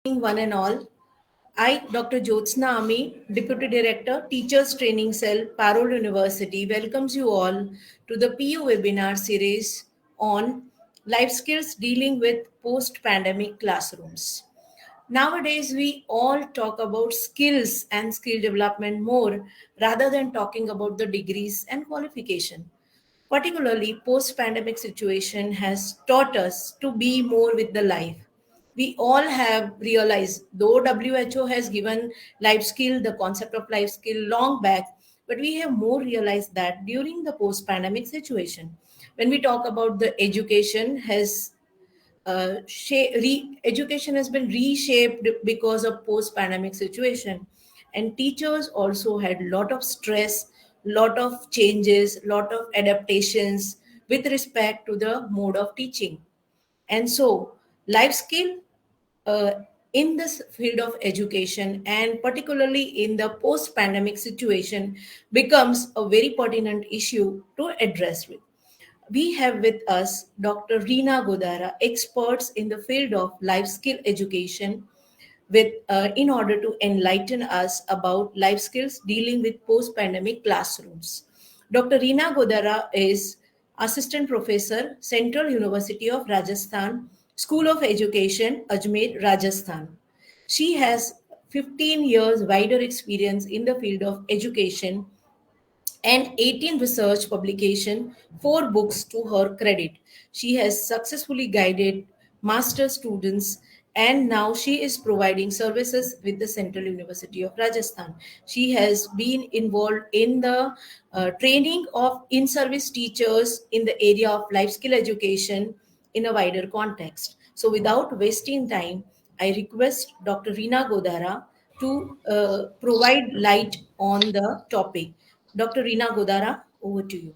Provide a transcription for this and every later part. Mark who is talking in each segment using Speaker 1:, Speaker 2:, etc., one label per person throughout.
Speaker 1: One and all. I, Dr. Jyotsna Ami, Deputy Director, Teachers Training Cell, Parole University, welcomes you all to the PU webinar series on life skills dealing with post pandemic classrooms. Nowadays, we all talk about skills and skill development more rather than talking about the degrees and qualification. Particularly, post-pandemic situation has taught us to be more with the life. We all have realized, though WHO has given life skill, the concept of life skill long back, but we have more realized that during the post-pandemic situation, when we talk about the education has education has been reshaped because of post-pandemic situation, and teachers also had lot of stress, lot of changes, lot of adaptations with respect to the mode of teaching. And so life skill uh, in this field of education, and particularly in the post pandemic situation, becomes a very pertinent issue to address with. We have with us Dr. Reena Godara, experts in the field of life skill education, with in order to enlighten us about life skills dealing with post-pandemic classrooms. Dr. Reena Godara is Assistant Professor, Central University of Rajasthan, School of Education, Ajmer, Rajasthan. She has 15 years wider experience in the field of education and 18 research publication, 4 books to her credit. She has successfully guided master students, and now she is providing services with the Central University of Rajasthan. She has been involved in the training of in-service teachers in the area of life skill education in a wider context. So without wasting time, I request Dr. Reena Godara to provide light on the topic. Dr. Reena Godara, over to you.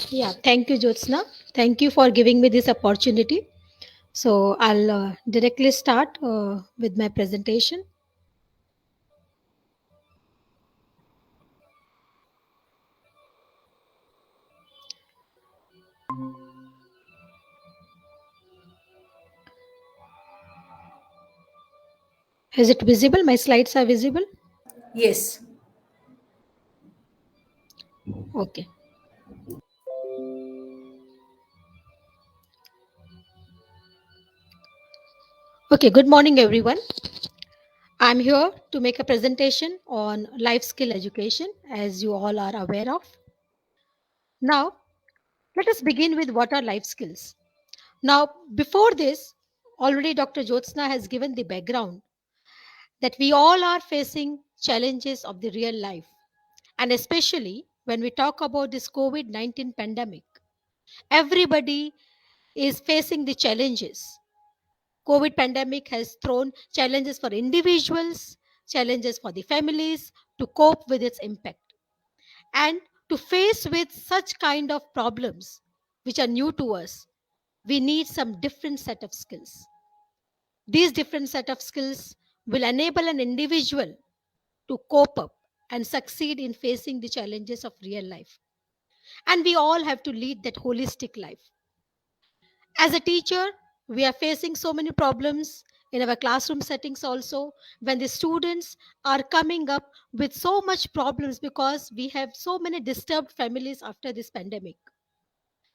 Speaker 2: Yeah, thank you, Jyotsna. Thank you for giving me this opportunity. So I'll directly start with my presentation. Is it visible? My slides are visible?
Speaker 1: Yes.
Speaker 2: Okay. Okay, good morning, everyone. I'm here to make a presentation on life skill education, as you all are aware of. Now, let us begin with what are life skills. Now, before this, already Dr. Jyotsna has given the background that we all are facing challenges of the real life, and especially when we talk about this COVID-19 pandemic, everybody is facing the challenges. COVID pandemic has thrown challenges for individuals, challenges for the families to cope with its impact, and to face with such kind of problems which are new to us, we need some different set of skills. These different set of skills will enable an individual to cope up and succeed in facing the challenges of real life. And we all have to lead that holistic life. As a teacher, we are facing so many problems in our classroom settings also, when the students are coming up with so much problems because we have so many disturbed families after this pandemic.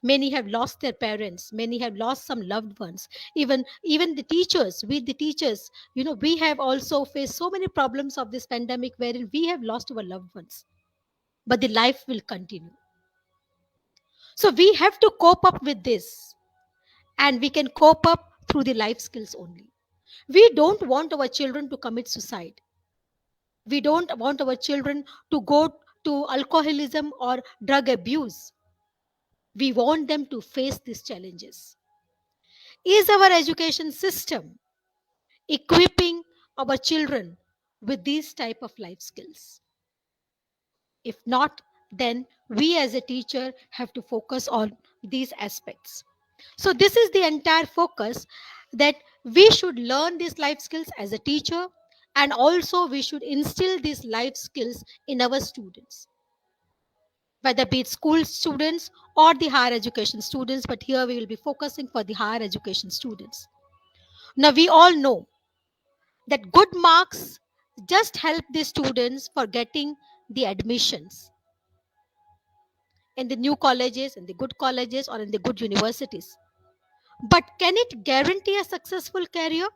Speaker 2: Many have lost their parents, many have lost some loved ones. Even the teachers, with the teachers, we have also faced so many problems of this pandemic wherein we have lost our loved ones, but the life will continue. So we have to cope up with this, and we can cope up through the life skills only. We don't want our children to commit suicide. We don't want our children to go to alcoholism or drug abuse. We want them to face these challenges. Is our education system equipping our children with these type of life skills? If not, then we as a teacher have to focus on these aspects. So this is the entire focus, that we should learn these life skills as a teacher, and also we should instill these life skills in our students, whether be it school students or the higher education students, but here we will be focusing for the higher education students. Now we all know that good marks just help the students for getting the admissions in the new colleges, in the good colleges, or in the good universities. But can it guarantee a successful career?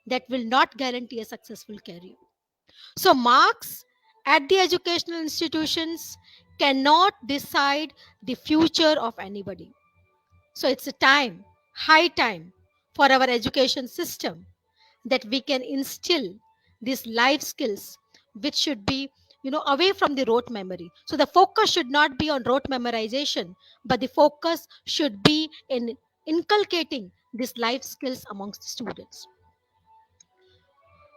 Speaker 2: That will not guarantee a successful career. So, marks at the educational institutions cannot decide the future of anybody. So, it's a time, high time for our education system that we can instill these life skills which should be away from the rote memory. So the focus should not be on rote memorization, but the focus should be in inculcating these life skills amongst the students.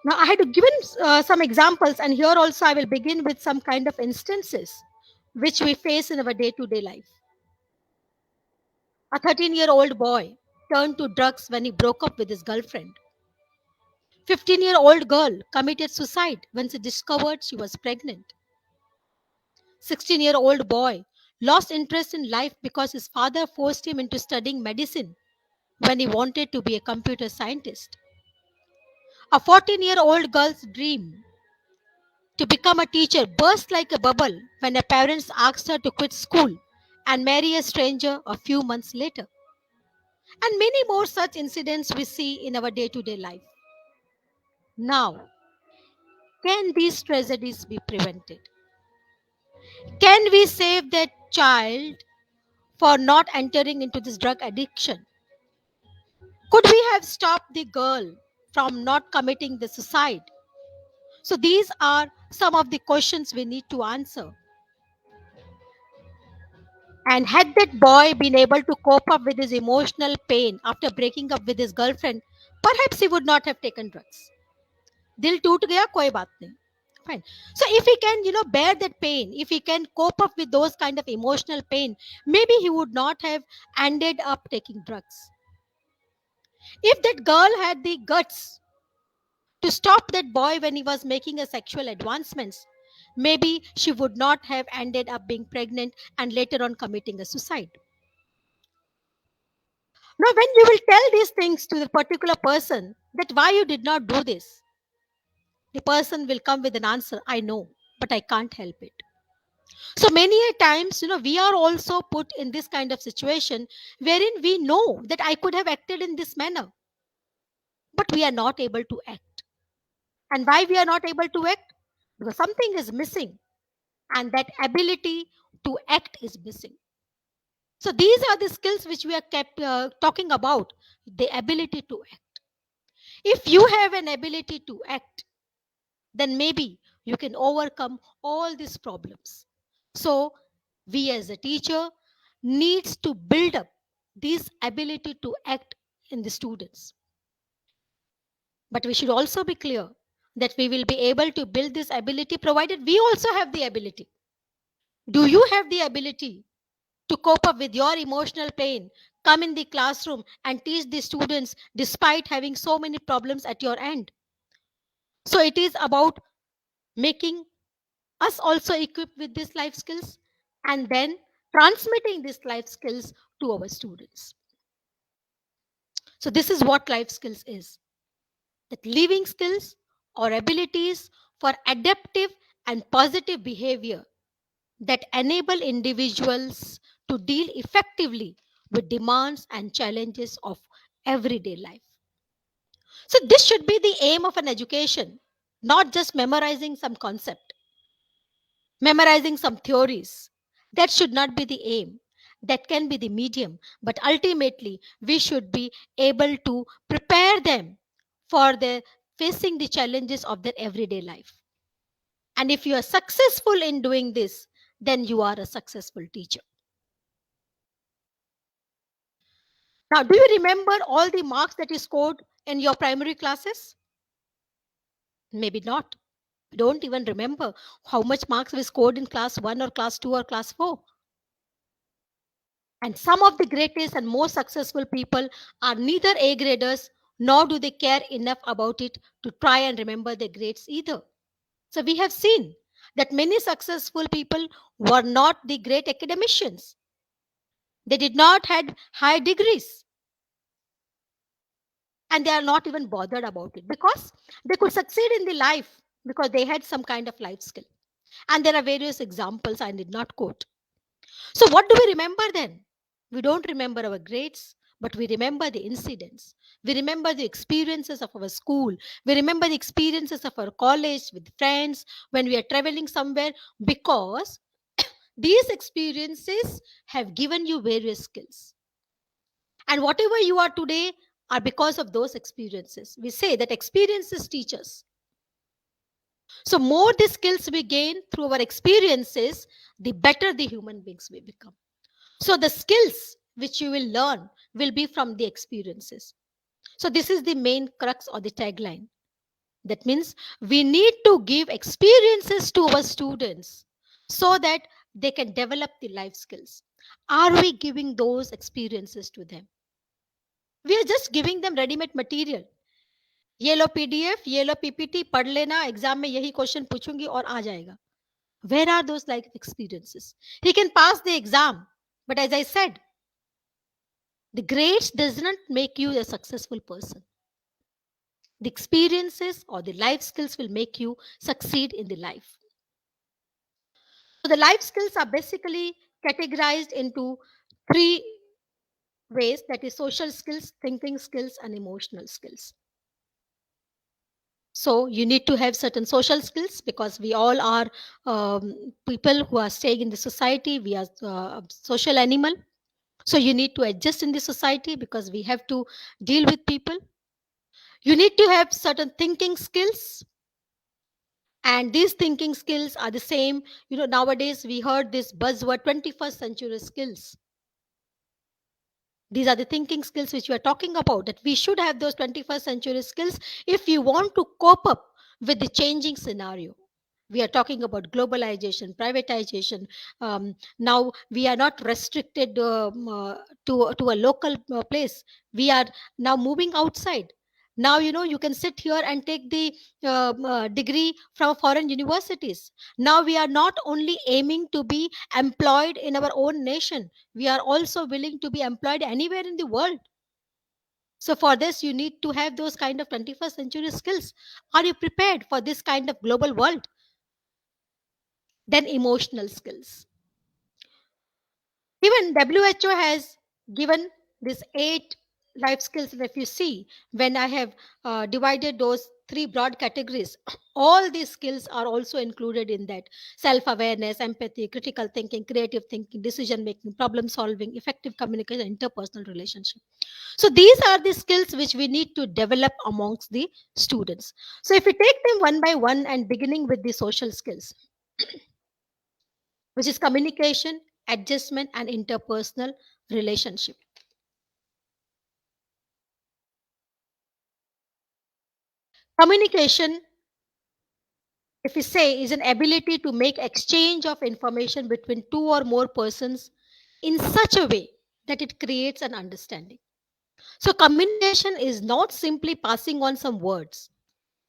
Speaker 2: Now I had to given some examples, and here also I will begin with some kind of instances which we face in our day to day life. A 13-year-old boy turned to drugs when he broke up with his girlfriend. 15-year-old girl committed suicide when she discovered she was pregnant. 16-year-old boy lost interest in life because his father forced him into studying medicine when he wanted to be a computer scientist. A 14-year-old girl's dream to become a teacher burst like a bubble when her parents asked her to quit school and marry a stranger a few months later. And many more such incidents we see in our day to day life. Now, can these tragedies be prevented? Can we save that child for not entering into this drug addiction? Could we have stopped the girl from not committing the suicide? So these are some of the questions we need to answer. And had that boy been able to cope up with his emotional pain after breaking up with his girlfriend, perhaps he would not have taken drugs. Dil toot gaya, koi baat nahi. Fine. So if he can, bear that pain, if he can cope up with those kind of emotional pain, maybe he would not have ended up taking drugs. If that girl had the guts to stop that boy when he was making a sexual advancements, maybe she would not have ended up being pregnant and later on committing a suicide. Now, when you will tell these things to the particular person that why you did not do this, the person will come with an answer, I know, but I can't help it. So many a times, we are also put in this kind of situation wherein we know that I could have acted in this manner, but we are not able to act. And why we are not able to act? Because something is missing, and that ability to act is missing. So these are the skills which we are kept talking about, the ability to act. If you have an ability to act, then maybe you can overcome all these problems. So we as a teacher needs to build up this ability to act in the students. But we should also be clear that we will be able to build this ability provided we also have the ability. Do you have the ability to cope up with your emotional pain, come in the classroom and teach the students despite having so many problems at your end? So it is about making us also equipped with these life skills and then transmitting these life skills to our students. So this is what life skills is. That living skills or abilities for adaptive and positive behavior that enable individuals to deal effectively with demands and challenges of everyday life. So, this should be the aim of an education, not just memorizing some concept, memorizing some theories. That should not be the aim. That can be the medium, but ultimately, we should be able to prepare them for their facing the challenges of their everyday life. And if you are successful in doing this, then you are a successful teacher. Now, do you remember all the marks that you scored in your primary classes? Maybe not. We don't even remember how much marks we scored in class 1 or class 2 or class 4. And some of the greatest and most successful people are neither A graders nor do they care enough about it to try and remember their grades either. So we have seen that many successful people were not the great academicians. They did not had high degrees. and they are not even bothered about it because they could succeed in the life because they had some kind of life skill. And there are various examples I did not quote. So, what do we remember then? We don't remember our grades, but we remember the incidents. We remember the experiences of our school. We remember the experiences of our college with friends when we are traveling somewhere because these experiences have given you various skills. And whatever you are today are because of those experiences. We say that experiences teach us. So, more the skills we gain through our experiences, the better the human beings we become. So the skills which you will learn will be from the experiences. So this is the main crux or the tagline. That means we need to give experiences to our students so that they can develop the life skills. Are we giving those experiences to them? We are just giving them ready-made material. ये लो PDF, ये लो PPT, पढ़ लेना, exam में यही question पूछूंगी और आ जाएगा. Where are those life experiences? He can pass the exam, but as I said, the grades does not make you a successful person. The experiences or the life skills will make you succeed in the life. So the life skills are basically categorized into three ways, that is social skills, thinking skills, and emotional skills. So you need to have certain social skills because we all are people who are staying in the society. We are a social animal. So you need to adjust in the society because we have to deal with people. You need to have certain thinking skills, and these thinking skills are the same. Nowadays we heard this buzzword 21st century skills. These are the thinking skills which we are talking about, that we should have those 21st century skills if you want to cope up with the changing scenario. We are talking about globalization, privatization. Now we are not restricted to a local place. We are now moving outside. Now you can sit here and take the degree from foreign universities. Now we are not only aiming to be employed in our own nation, we are also willing to be employed anywhere in the world. So for this you need to have those kind of 21st century skills. Are you prepared for this kind of global world? Then emotional skills. Even WHO has given this 8 life skills. And if you see, when I have divided those 3 broad categories, all these skills are also included in that: self awareness, empathy, critical thinking, creative thinking, decision making, problem solving, effective communication, interpersonal relationship. So these are the skills which we need to develop amongst the students. So if we take them one by one, and beginning with the social skills, which is communication, adjustment, and interpersonal relationship. Communication, if we say, is an ability to make exchange of information between two or more persons in such a way that it creates an understanding. So communication is not simply passing on some words,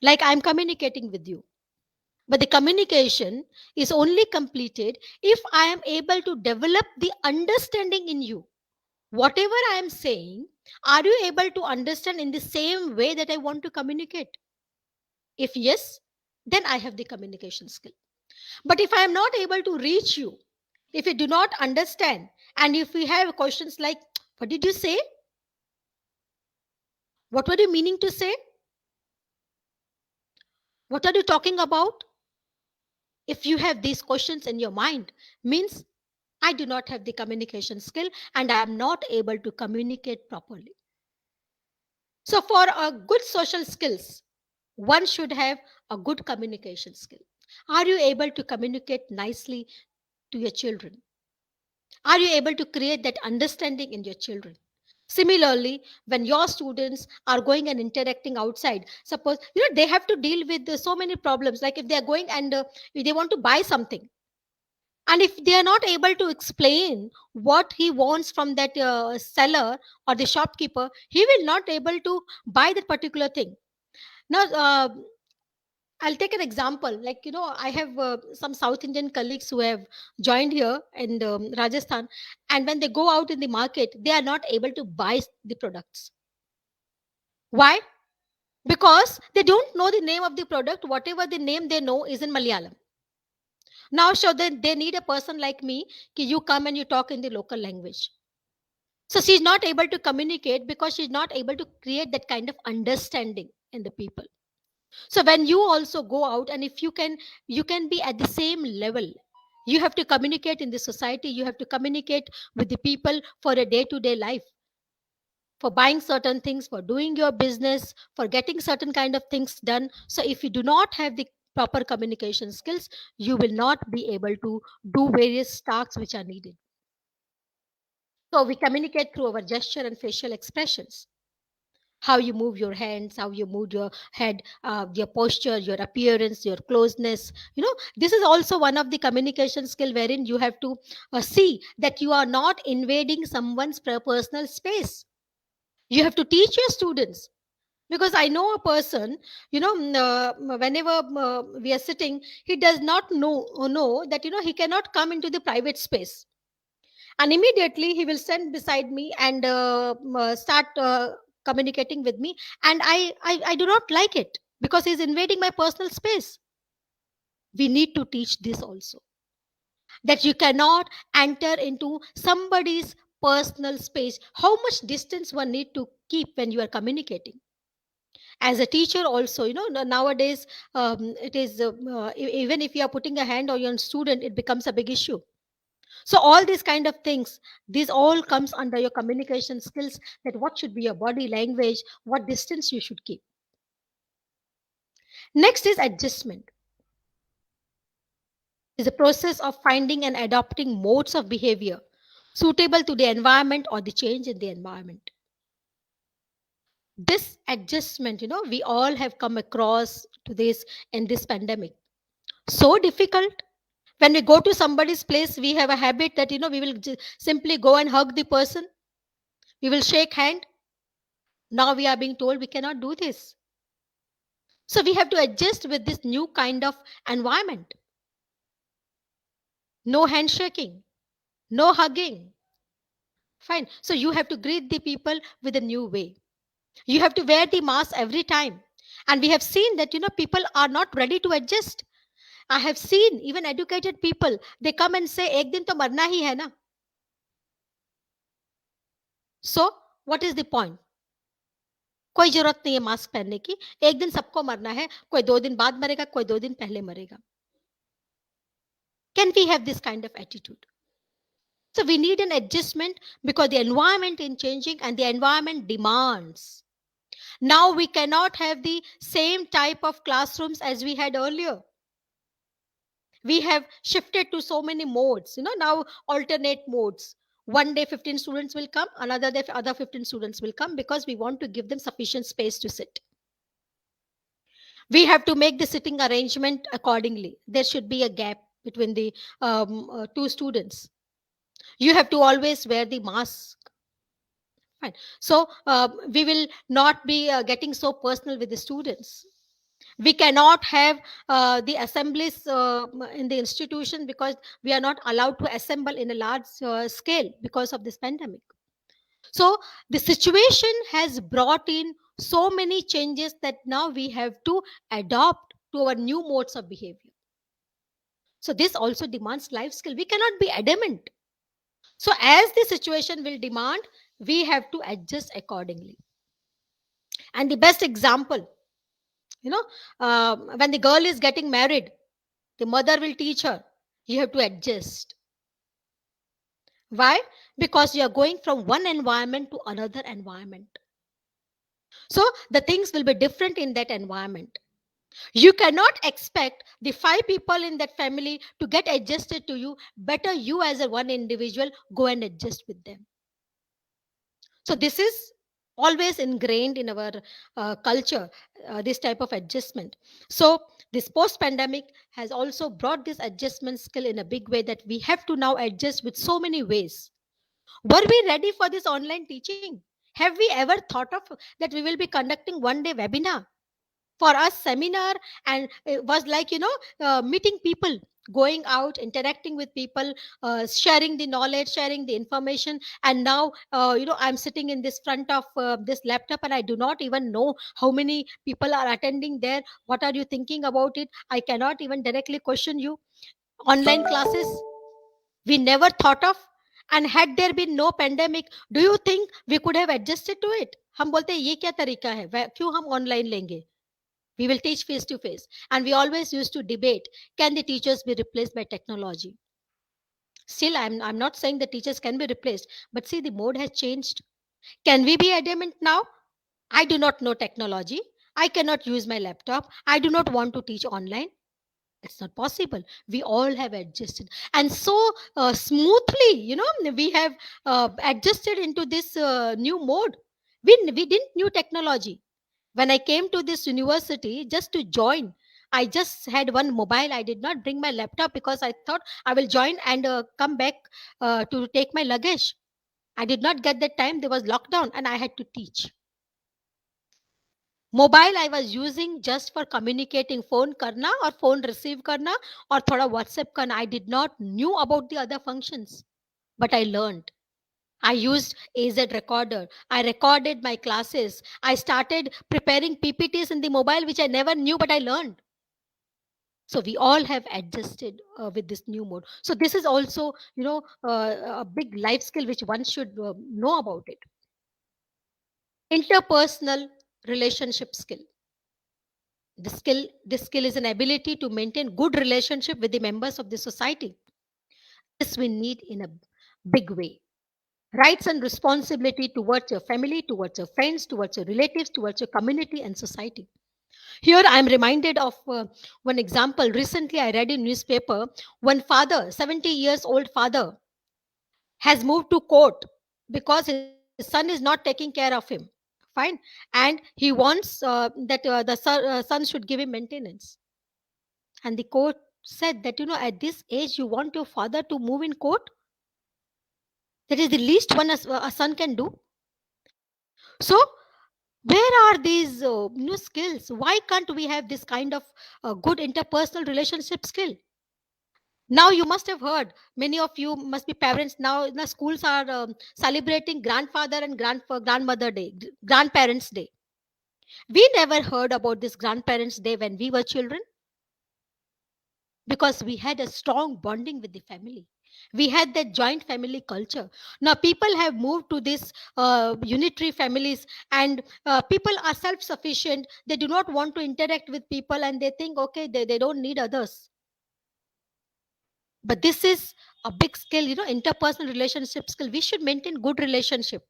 Speaker 2: like I'm communicating with you. But the communication is only completed if I am able to develop the understanding in you. Whatever I am saying, are you able to understand in the same way that I want to communicate? If yes, then I have the communication skill. But if I am not able to reach you, if you do not understand, and if we have questions like, what did you say? What were you meaning to say? What are you talking about? If you have these questions in your mind, means I do not have the communication skill and I am not able to communicate properly. So, for a good social skills, one should have a good communication skill. Are you able to communicate nicely to your children? Are you able to create that understanding in your children? Similarly, when your students are going and interacting outside, suppose they have to deal with so many problems. Like if they are going and if they want to buy something, and if they are not able to explain what he wants from that seller or the shopkeeper, he will not able to buy that particular thing. Now I'll take an example. Like, I have some South Indian colleagues who have joined here in Rajasthan, and when they go out in the market, they are not able to buy the products. Why? Because they don't know the name of the product. Whatever the name they know is in Malayalam. Now, so they need a person like me, ki you come and you talk in the local language. So she's not able to communicate because she's not able to create that kind of understanding in the people. So when you also go out, and if you can be at the same level. You have to communicate in the society, you have to communicate with the people for a day to day life, for buying certain things, for doing your business, for getting certain kind of things done. So if you do not have the proper communication skills, you will not be able to do various tasks which are needed. So we communicate through our gesture and facial expressions. How you move your hands, how you move your head, your posture, your appearance, your closeness. This is also one of the communication skill wherein you have to see that you are not invading someone's personal space. You have to teach your students, because I know a person, whenever we are sitting, he does not know that he cannot come into the private space, and immediately he will stand beside me and start communicating with me, and I do not like it because he's invading my personal space. We need to teach this also, that you cannot enter into somebody's personal space. How much distance one need to keep when you are communicating? As a teacher also, nowadays, it is even if you are putting a hand on your student, it becomes a big issue. So all these kind of things, this all comes under your communication skills, that what should be your body language, what distance you should keep. Next is adjustment. Is a process of finding and adopting modes of behavior suitable to the environment or the change in the environment. This adjustment, we all have come across to this in this pandemic. So difficult. When we go to somebody's place, we have a habit that we will simply go and hug the person, we will shake hand. Now we are being told we cannot do this. So we have to adjust with this new kind of environment. No handshaking, no hugging. Fine. So you have to greet the people with a new way. You have to wear the mask every time. And we have seen that people are not ready to adjust. I have seen even educated people, they come and say, Ek din to marna hi hai na. So what is the point? कोई जरूरत नहीं है mask पहनने की. एक दिन सबको मरना है, कोई 2 दिन बाद मरेगा, कोई 2 दिन पहले मरेगा. Can we have this kind of attitude? So we need an adjustment because the environment is changing and the environment demands. Now we cannot have the same type of classrooms as we had earlier. We have shifted to so many modes, now alternate modes. One day 15 students will come, another day other 15 students will come, because we want to give them sufficient space to sit. We have to make the sitting arrangement accordingly. There should be a gap between the two students. You have to always wear the mask. Fine. So we will not be getting so personal with the students. We cannot have the assemblies in the institution, because we are not allowed to assemble in a large scale because of this pandemic. So the situation has brought in so many changes that now we have to adopt to our new modes of behavior. So this also demands life skill. We cannot be adamant. So as the situation will demand, we have to adjust accordingly. And the best example, when the girl is getting married, the mother will teach her, you have to adjust. Why? Because you are going from one environment to another environment. So the things will be different in that environment. You cannot expect the 5 people in that family to get adjusted to you. Better you as a one individual go and adjust with them. So this is always ingrained in our culture, this type of adjustment. So this post pandemic has also brought this adjustment skill in a big way, that we have to now adjust with so many ways. Were we ready for this online teaching? Have we ever thought of that we will be conducting one day webinar? For us, seminar and it was like meeting people. going out, interacting with people, sharing the knowledge, sharing the information. And now, I'm sitting in this front of this laptop, and I do not even know how many people are attending there. What are you thinking about it? I cannot even directly question you. Online classes we never thought of. And had there been no pandemic, do you think we could have adjusted to it? हम बोलते हैं ये क्या तरीका है, क्यों हम online लेंगे? We will teach face to face. And we always used to debate, can the teachers be replaced by technology? Still, I'm not saying the teachers can be replaced, but see, the mode has changed. Can we be adamant now? I do not know technology. I cannot use my laptop. I do not want to teach online. It's not possible. We all have adjusted. And so smoothly, we have adjusted into this new mode. We didn't knew technology. When I came to this university just to join, I just had one mobile. I did not bring my laptop because I thought I will join and come back to take my luggage. I did not get that time. There was lockdown and I had to teach. Mobile I was using just for communicating, phone karna or phone receive karna or thoda WhatsApp karna. I did not knew about the other functions, but I learned. I used AZ recorder. I recorded my classes. I started preparing PPTs in the mobile, which I never knew, but I learned. So we all have adjusted with this new mode. So this is also, a big life skill which one should know about it. Interpersonal relationship skill. This skill is an ability to maintain good relationship with the members of the society. This we need in a big way. Rights and responsibility towards your family, towards your friends, towards your relatives, towards your community and society. Here I am reminded of one example. Recently I read in newspaper, one father, 70 years old father, has moved to court because his son is not taking care of him. Fine. And he wants that son should give him maintenance. And the court said that, at this age, you want your father to move in court? That is the least one a son can do. So, where are these new skills? Why can't we have this kind of good interpersonal relationship skill? Now, you must have heard, many of you must be parents now. The schools are celebrating grandfather and grandmother day, grandparents day. We never heard about this grandparents day when we were children, because we had a strong bonding with the family. We had that joint family culture. Now people have moved to this unitary families, and people are self sufficient. They do not want to interact with people, and they think, okay, they don't need others. But this is a big skill, interpersonal relationship skill. We should maintain good relationship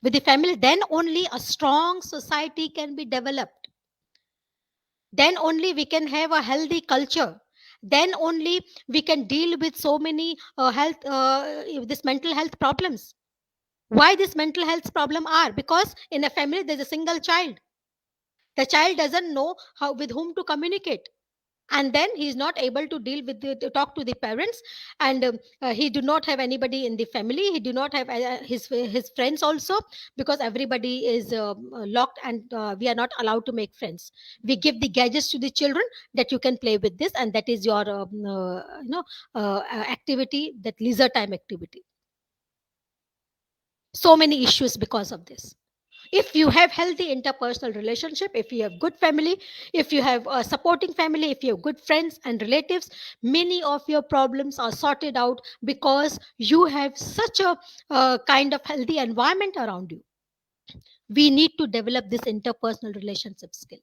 Speaker 2: with the family. Then only a strong society can be developed. Then only we can have a healthy culture. Then only we can deal with so many health this mental health problems. Why this mental health problem are? Because in a family there's a single child. The child doesn't know how with whom to communicate, and then he is not able to deal with to talk to the parents. And he do not have anybody in the family. He do not have his friends also, because everybody is locked, and we are not allowed to make friends. We give the gadgets to the children that you can play with this, and that is your activity, that leisure time activity. So many issues because of this. If you have healthy interpersonal relationship, if you have good family, if you have a supporting family, if you have good friends and relatives, many of your problems are sorted out because you have such a kind of healthy environment around you. We need to develop this interpersonal relationship skill.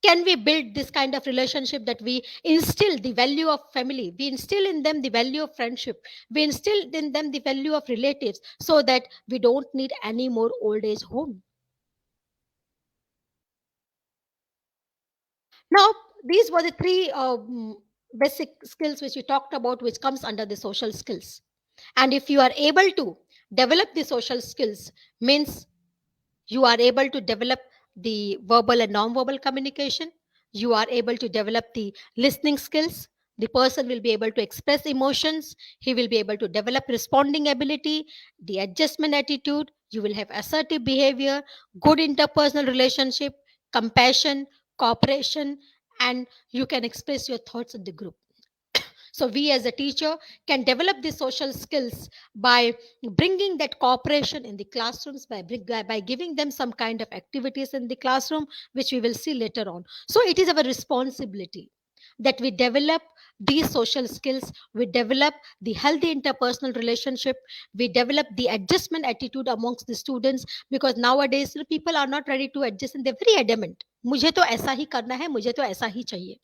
Speaker 2: Can we build this kind of relationship that we instill the value of family, we instill in them the value of friendship, we instill in them the value of relatives, so that we don't need any more old age home? Now, these were the three basic skills which we talked about, which comes under the social skills. And if you are able to develop the social skills, means you are able to develop the verbal and non-verbal communication. You are able to develop the listening skills. The person will be able to express emotions. He will be able to develop responding ability, the adjustment attitude. You will have assertive behavior, good interpersonal relationship, compassion, cooperation, and you can express your thoughts in the group. So we as a teacher can develop the social skills by bringing that cooperation in the classrooms, by giving them some kind of activities in the classroom, which we will see later on. So it is our responsibility that we develop these social skills, we develop the healthy interpersonal relationship, we develop the adjustment attitude amongst the students, because nowadays people are not ready to adjust and they're very adamant. मुझे तो ऐसा ही करना है, मुझे तो ऐसा ही चाहिए,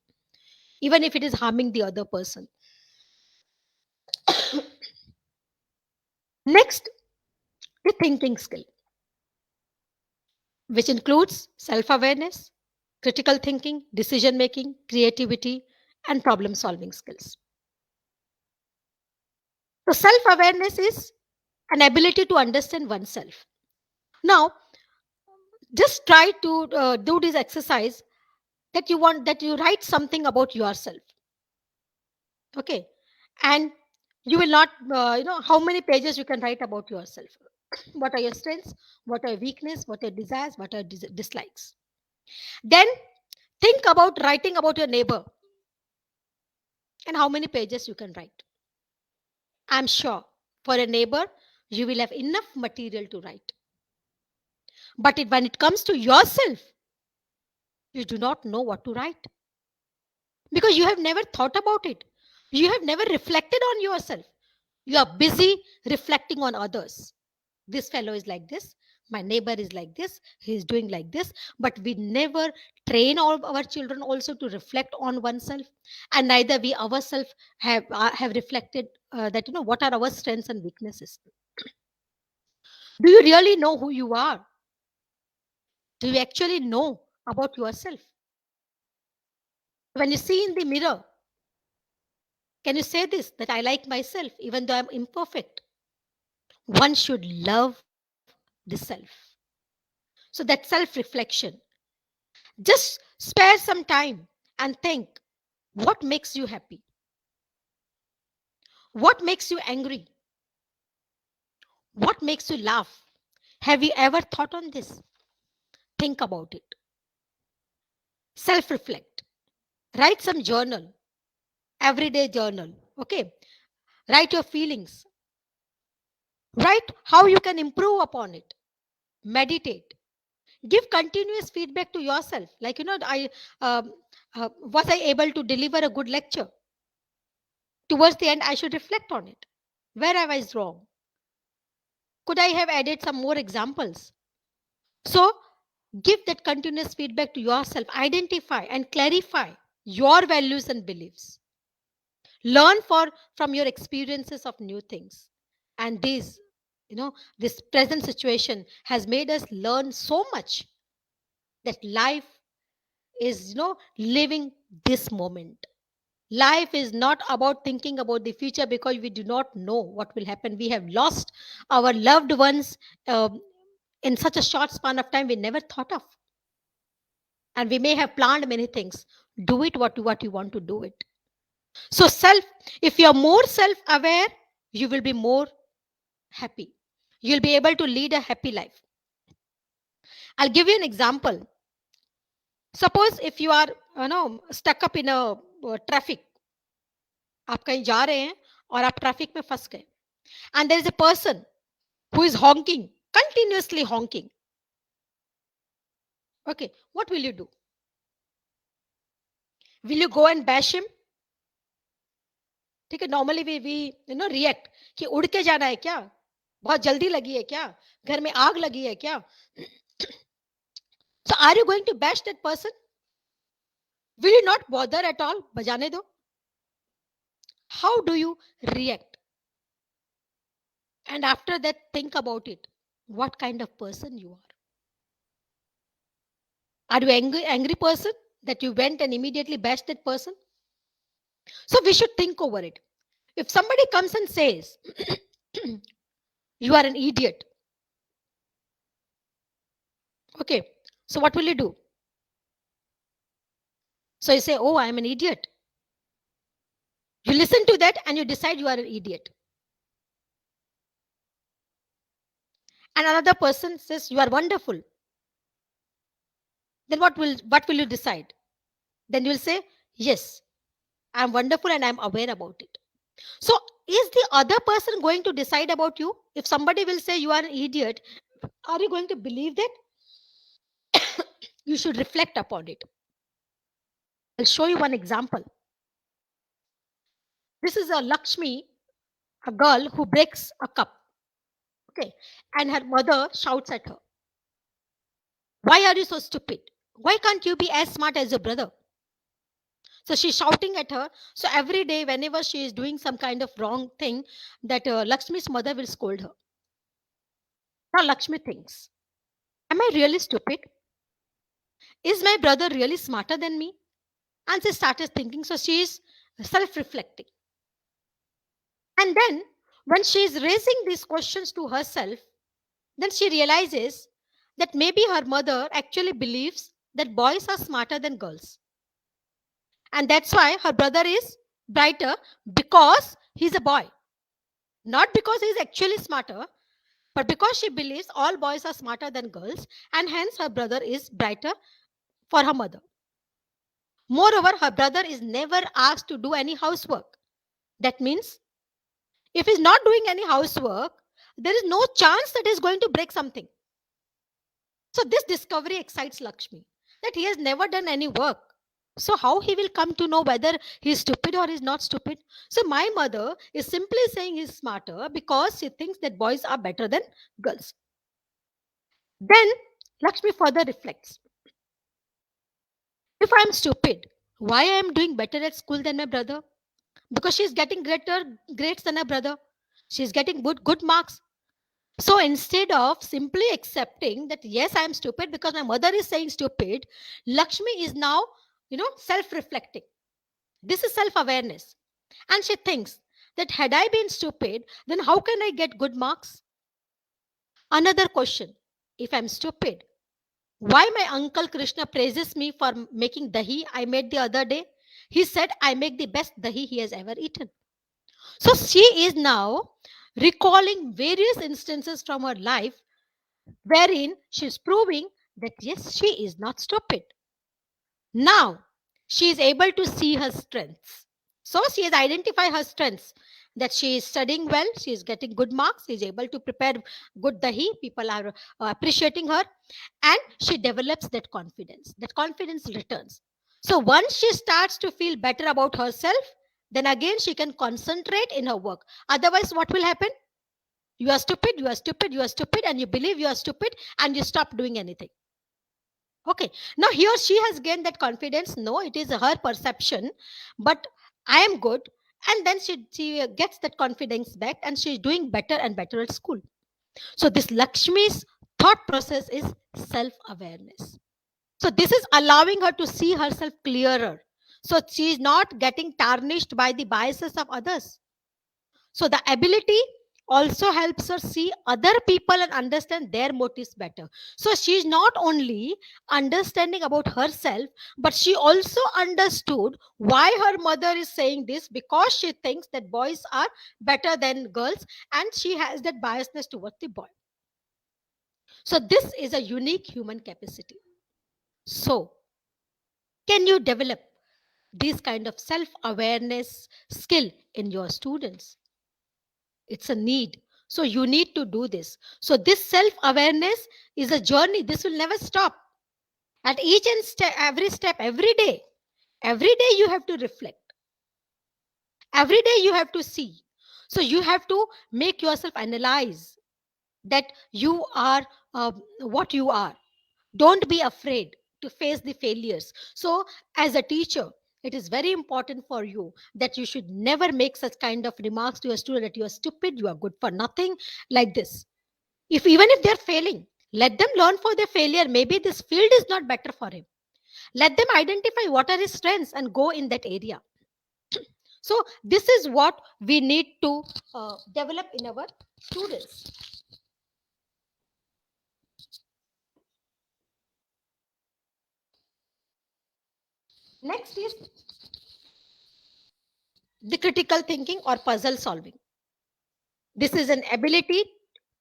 Speaker 2: even if it is harming the other person. Next, the thinking skill, which includes self awareness, critical thinking, decision making, creativity, and problem solving skills. So, self awareness is an ability to understand oneself. Now, just try to do this exercise, that you write something about yourself. Okay. And you will not, how many pages you can write about yourself. What are your strengths? What are your weakness? What are your desires? What are your dislikes? Then think about writing about your neighbor and how many pages you can write. I'm sure for a neighbor, you will have enough material to write. But when it comes to yourself, you do not know what to write because you have never thought about it. You have never reflected on yourself. You are busy reflecting on others. This fellow is like this, my neighbor is like this, he is doing like this, but we never train all our children also to reflect on oneself, and neither we ourselves have reflected that what are our strengths and weaknesses. Do you really know who you are? Do you actually know about yourself? When you see in the mirror, can you say this, that I like myself even though I'm imperfect? One should love the self. So that self reflection, just spare some time and think, what makes you happy? What makes you angry? What makes you laugh? Have you ever thought on this? Think about it. Self reflect. Write some journal, everyday journal. Okay. Write your feelings. Write how you can improve upon it. Meditate. Give continuous feedback to yourself. Like, I was I able to deliver a good lecture? Towards the end, I should reflect on it. Where I was wrong? Could I have added some more examples? So, give that continuous feedback to yourself. Identify and clarify your values and beliefs. Learn from your experiences of new things. And this present situation has made us learn so much that life is, living this moment. Life is not about thinking about the future because we do not know what will happen. We have lost our loved ones in such a short span of time we never thought of. And we may have planned many things. Do it what you want to do it. So, if you're more self aware, you will be more happy. You'll be able to lead a happy life. I'll give you an example. Suppose if you are stuck up in a traffic, आप कहीं जा रहे हैं और आप traffic में फंस गए, and there is a person who is honking, continuously honking. Okay, what will you do? Will you go and bash him? ठीक है, नॉर्मली वी रिएक्ट कि उड़ के जाना है क्या, बहुत जल्दी लगी है क्या, घर में आग लगी है क्या? So are you going to bash that person? Will you not bother at all? बजाने दो. How do you react? And after that, think about it. What kind of person you are? Are you angry person that you went and immediately bashed that person? So we should think over it. If somebody comes and says, you are an idiot. Okay, so what will you do? So you say, oh, I am an idiot. You listen to that and you decide you are an idiot. And another person says, you are wonderful. Then what will you decide? Then you will say, yes, I'm wonderful and I'm aware about it. So, is the other person going to decide about you? If somebody will say you are an idiot, are you going to believe that? You should reflect upon it. I'll show you one example. This is a Lakshmi, a girl who breaks a cup. Okay. And her mother shouts at her, "Why are you so stupid? Why can't you be as smart as your brother?" So she's shouting at her. So every day, whenever she is doing some kind of wrong thing, that Lakshmi's mother will scold her. Now Lakshmi thinks, "Am I really stupid? Is my brother really smarter than me?" And she started thinking. So she is self reflecting. And then, when she is raising these questions to herself, then she realizes that maybe her mother actually believes that boys are smarter than girls. And that's why her brother is brighter because he's a boy. Not because he's actually smarter, but because she believes all boys are smarter than girls, and hence her brother is brighter for her mother. Moreover, her brother is never asked to do any housework. That means if he's not doing any housework, there is no chance that he's going to break something. So this discovery excites Lakshmi, that he has never done any work. So how he will come to know whether he's stupid or he's not stupid? So my mother is simply saying he's smarter because she thinks that boys are better than girls. Then Lakshmi further reflects. If I'm stupid, why I am doing better at school than my brother? Because she's getting greater grades than her brother. She's getting good marks. So instead of simply accepting that yes, I am stupid because my mother is saying stupid, Lakshmi is now, self-reflecting. This is self-awareness. And she thinks that had I been stupid, then how can I get good marks? Another question. If I'm stupid, why my uncle Krishna praises me for making dahi I made the other day? He said I make the best dahi he has ever eaten. So she is now recalling various instances from her life wherein she is proving that yes, she is not stupid. Now she is able to see her strengths. So she has identified her strengths, that she is studying well, she is getting good marks, she is able to prepare good dahi, people are appreciating her, and she develops that confidence. That confidence returns. So once she starts to feel better about herself, then again she can concentrate in her work. Otherwise, what will happen? You are stupid, you are stupid, you are stupid, and you believe you are stupid and you stop doing anything. Okay. Now here she has gained that confidence. No, it is her perception, but I am good. And then she gets that confidence back and she's doing better and better at school. So this Lakshmi's thought process is self-awareness. So this is allowing her to see herself clearer. So she is not getting tarnished by the biases of others. So the ability also helps her see other people and understand their motives better. So she's not only understanding about herself, but she also understood why her mother is saying this, because she thinks that boys are better than girls and she has that biasness towards the boy. So this is a unique human capacity. So can you develop this kind of self-awareness skill in your students? It's a need. So you need to do this. So this self awareness is a journey. This will never stop. At each and step, every day you have to reflect. Every day you have to see. So you have to make yourself analyze that you are what you are. Don't be afraid to face the failures. So as a teacher, it is very important for you that you should never make such kind of remarks to a student that you are stupid, you are good for nothing, like this. If even if they're failing, let them learn for their failure. Maybe this field is not better for him. Let them identify what are his strengths and go in that area. So this is what we need to develop in our students. Next is the critical thinking or puzzle solving. This is an ability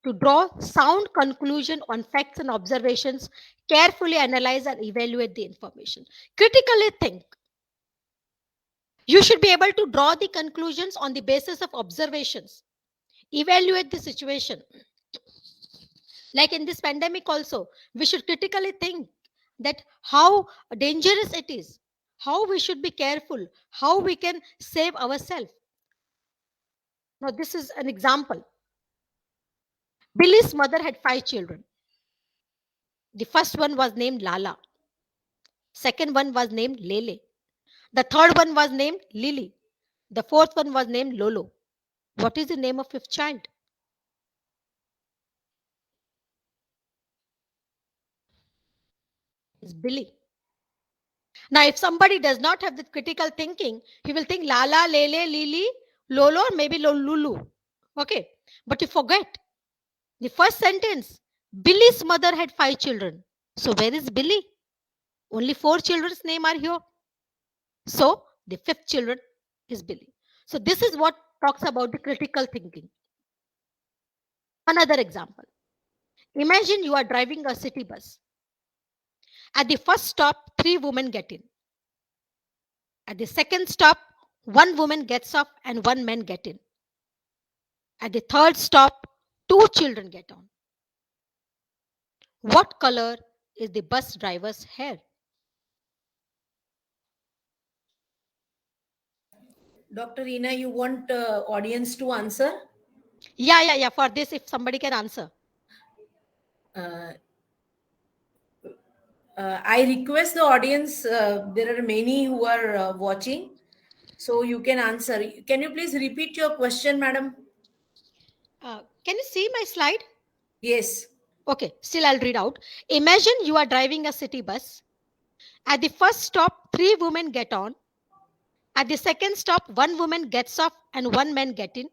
Speaker 2: to draw sound conclusion on facts and observations, carefully analyze and evaluate the information. Critically think. You should be able to draw the conclusions on the basis of observations, evaluate the situation. Like in this pandemic also, we should critically think that how dangerous it is, how we should be careful, how we can save ourselves. Now, this is an example. Billy's mother had 5 children. The first one was named Lala. Second one was named Lele. The third one was named Lily. The fourth one was named Lolo. What is the name of fifth child? It's Billy. Now, if somebody does not have the critical thinking, he will think Lala, Lele, Lily, Lolo, or maybe Lulu. Okay. But you forget the first sentence. Billy's mother had 5 children. So where is Billy? Only 4 children's name are here. So the fifth children is Billy. So this is what talks about the critical thinking. Another example. Imagine you are driving a city bus. At the first stop, 3 women get in. At the second stop, 1 woman gets off and 1 man get in. At the third stop, 2 children get on. What color is the bus driver's hair?
Speaker 1: Dr. Reena, you want audience to answer?
Speaker 2: Yeah. For this, if somebody can answer.
Speaker 1: Uh, I request the audience, there are many who are watching, so you can answer. Can you please repeat your question, madam?
Speaker 2: Can you see my slide?
Speaker 1: Yes.
Speaker 2: Okay, still I'll read out. Imagine you are driving a city bus. At the first stop, 3 women get on. At the second stop, 1 woman gets off and 1 man get in.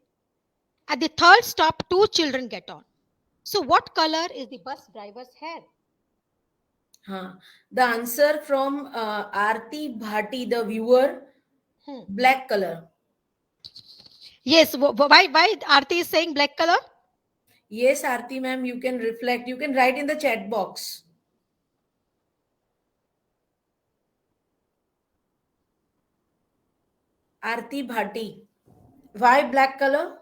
Speaker 2: At the third stop, 2 children get on. So, what color is the bus driver's hair?
Speaker 1: The answer from Aarti Bhati, the viewer,
Speaker 2: Hmm.
Speaker 1: black color.
Speaker 2: Yes, why Aarti is saying black color?
Speaker 1: Yes, Aarti ma'am, you can reflect. You can write in the chat box. Aarti Bhati. Why black color?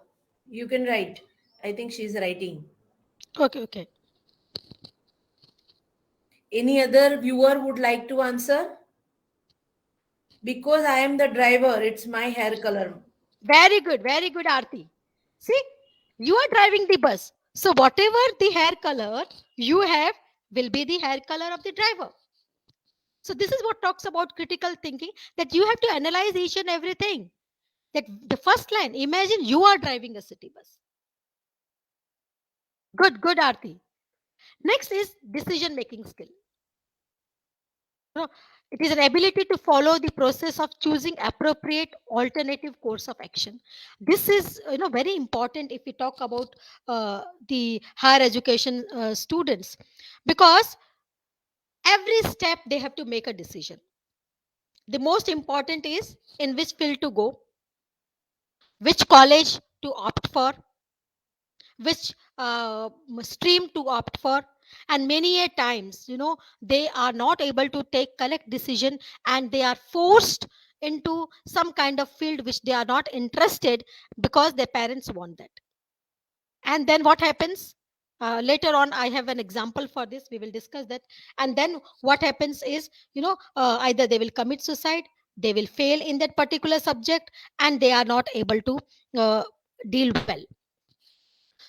Speaker 1: You can write. I think she's writing.
Speaker 2: Okay.
Speaker 1: Any other viewer would like to answer? Because I am the driver, it's my hair color.
Speaker 2: Very good, Aarti. See, you are driving the bus. So, whatever the hair color you have will be the hair color of the driver. So, this is what talks about critical thinking, that you have to analyze each and everything. That the first line, imagine you are driving a city bus. Good, Aarti. Next is decision making skill. It is an ability to follow the process of choosing appropriate alternative course of action. This is very important if we talk about the higher education students, because every step they have to make a decision. The most important is in which field to go, which college to opt for, which stream to opt for. And many a times they are not able to take correct decision, and they are forced into some kind of field which they are not interested, because their parents want that. And then what happens? Later on I have an example for this, we will discuss that. And then what happens is, either they will commit suicide, they will fail in that particular subject, and they are not able to uh, deal well.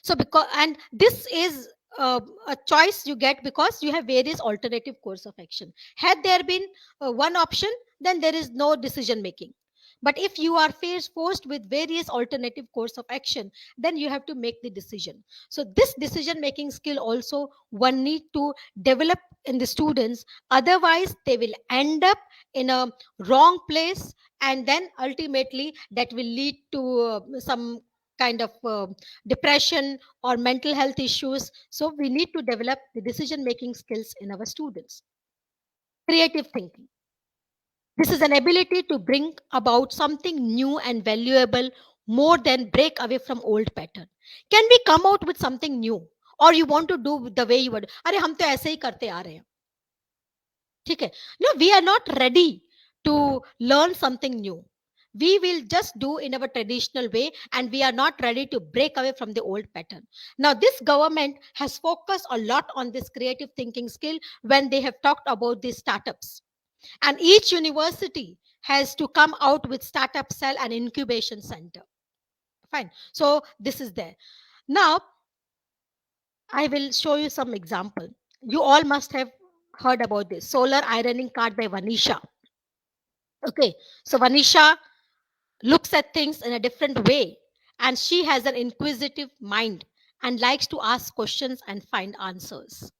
Speaker 2: So because, and this is a choice you get because you have various alternative course of action. Had there been one option, then there is no decision making. But if you are forced with various alternative course of action, then you have to make the decision. So this decision making skill also one need to develop in the students. Otherwise they will end up in a wrong place, and then ultimately that will lead to some kind of depression or mental health issues. So we need to develop the decision making skills in our students. Creative thinking. This is an ability to bring about something new and valuable, more than break away from old pattern. Can we come out with something new, or you want to do the way you would? अरे हम तो ऐसे ही करते आ रहे हैं, ठीक है? No, we are not ready to learn something new. we will just do in our traditional way, and we are not ready to break away from the old pattern. Now this government has focused a lot on this creative thinking skill when they have talked about these startups, and each university has to come out with startup cell and incubation center. Fine, so this is there. Now I will show you some example. You all must have heard about this solar ironing card by Vanisha. Okay, so Vanisha looks at things in a different way, and she has an inquisitive mind and likes to ask questions and find answers.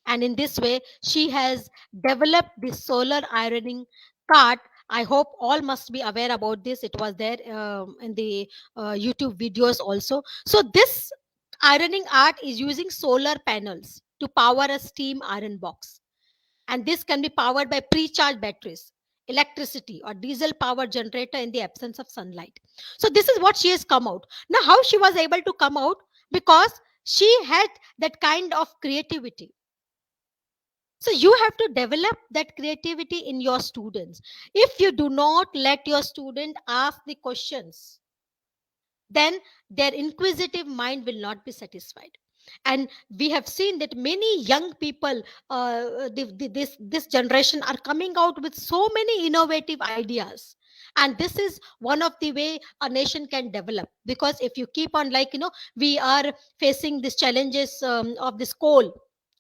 Speaker 2: And in this way, she has developed the solar ironing cart. I hope all must be aware about this. It was there in the YouTube videos also. So this ironing art is using solar panels to power a steam iron box, and this can be powered by pre-charged batteries, electricity, or diesel power generator in the absence of sunlight. So this is what she has come out. Now how she was able to come out? Because she had that kind of creativity. So you have to develop that creativity in your students. If you do not let your student ask the questions, then their inquisitive mind will not be satisfied. And we have seen that many young people, this generation, are coming out with so many innovative ideas. And this is one of the way a nation can develop, because if you keep on, like, we are facing these challenges of this coal.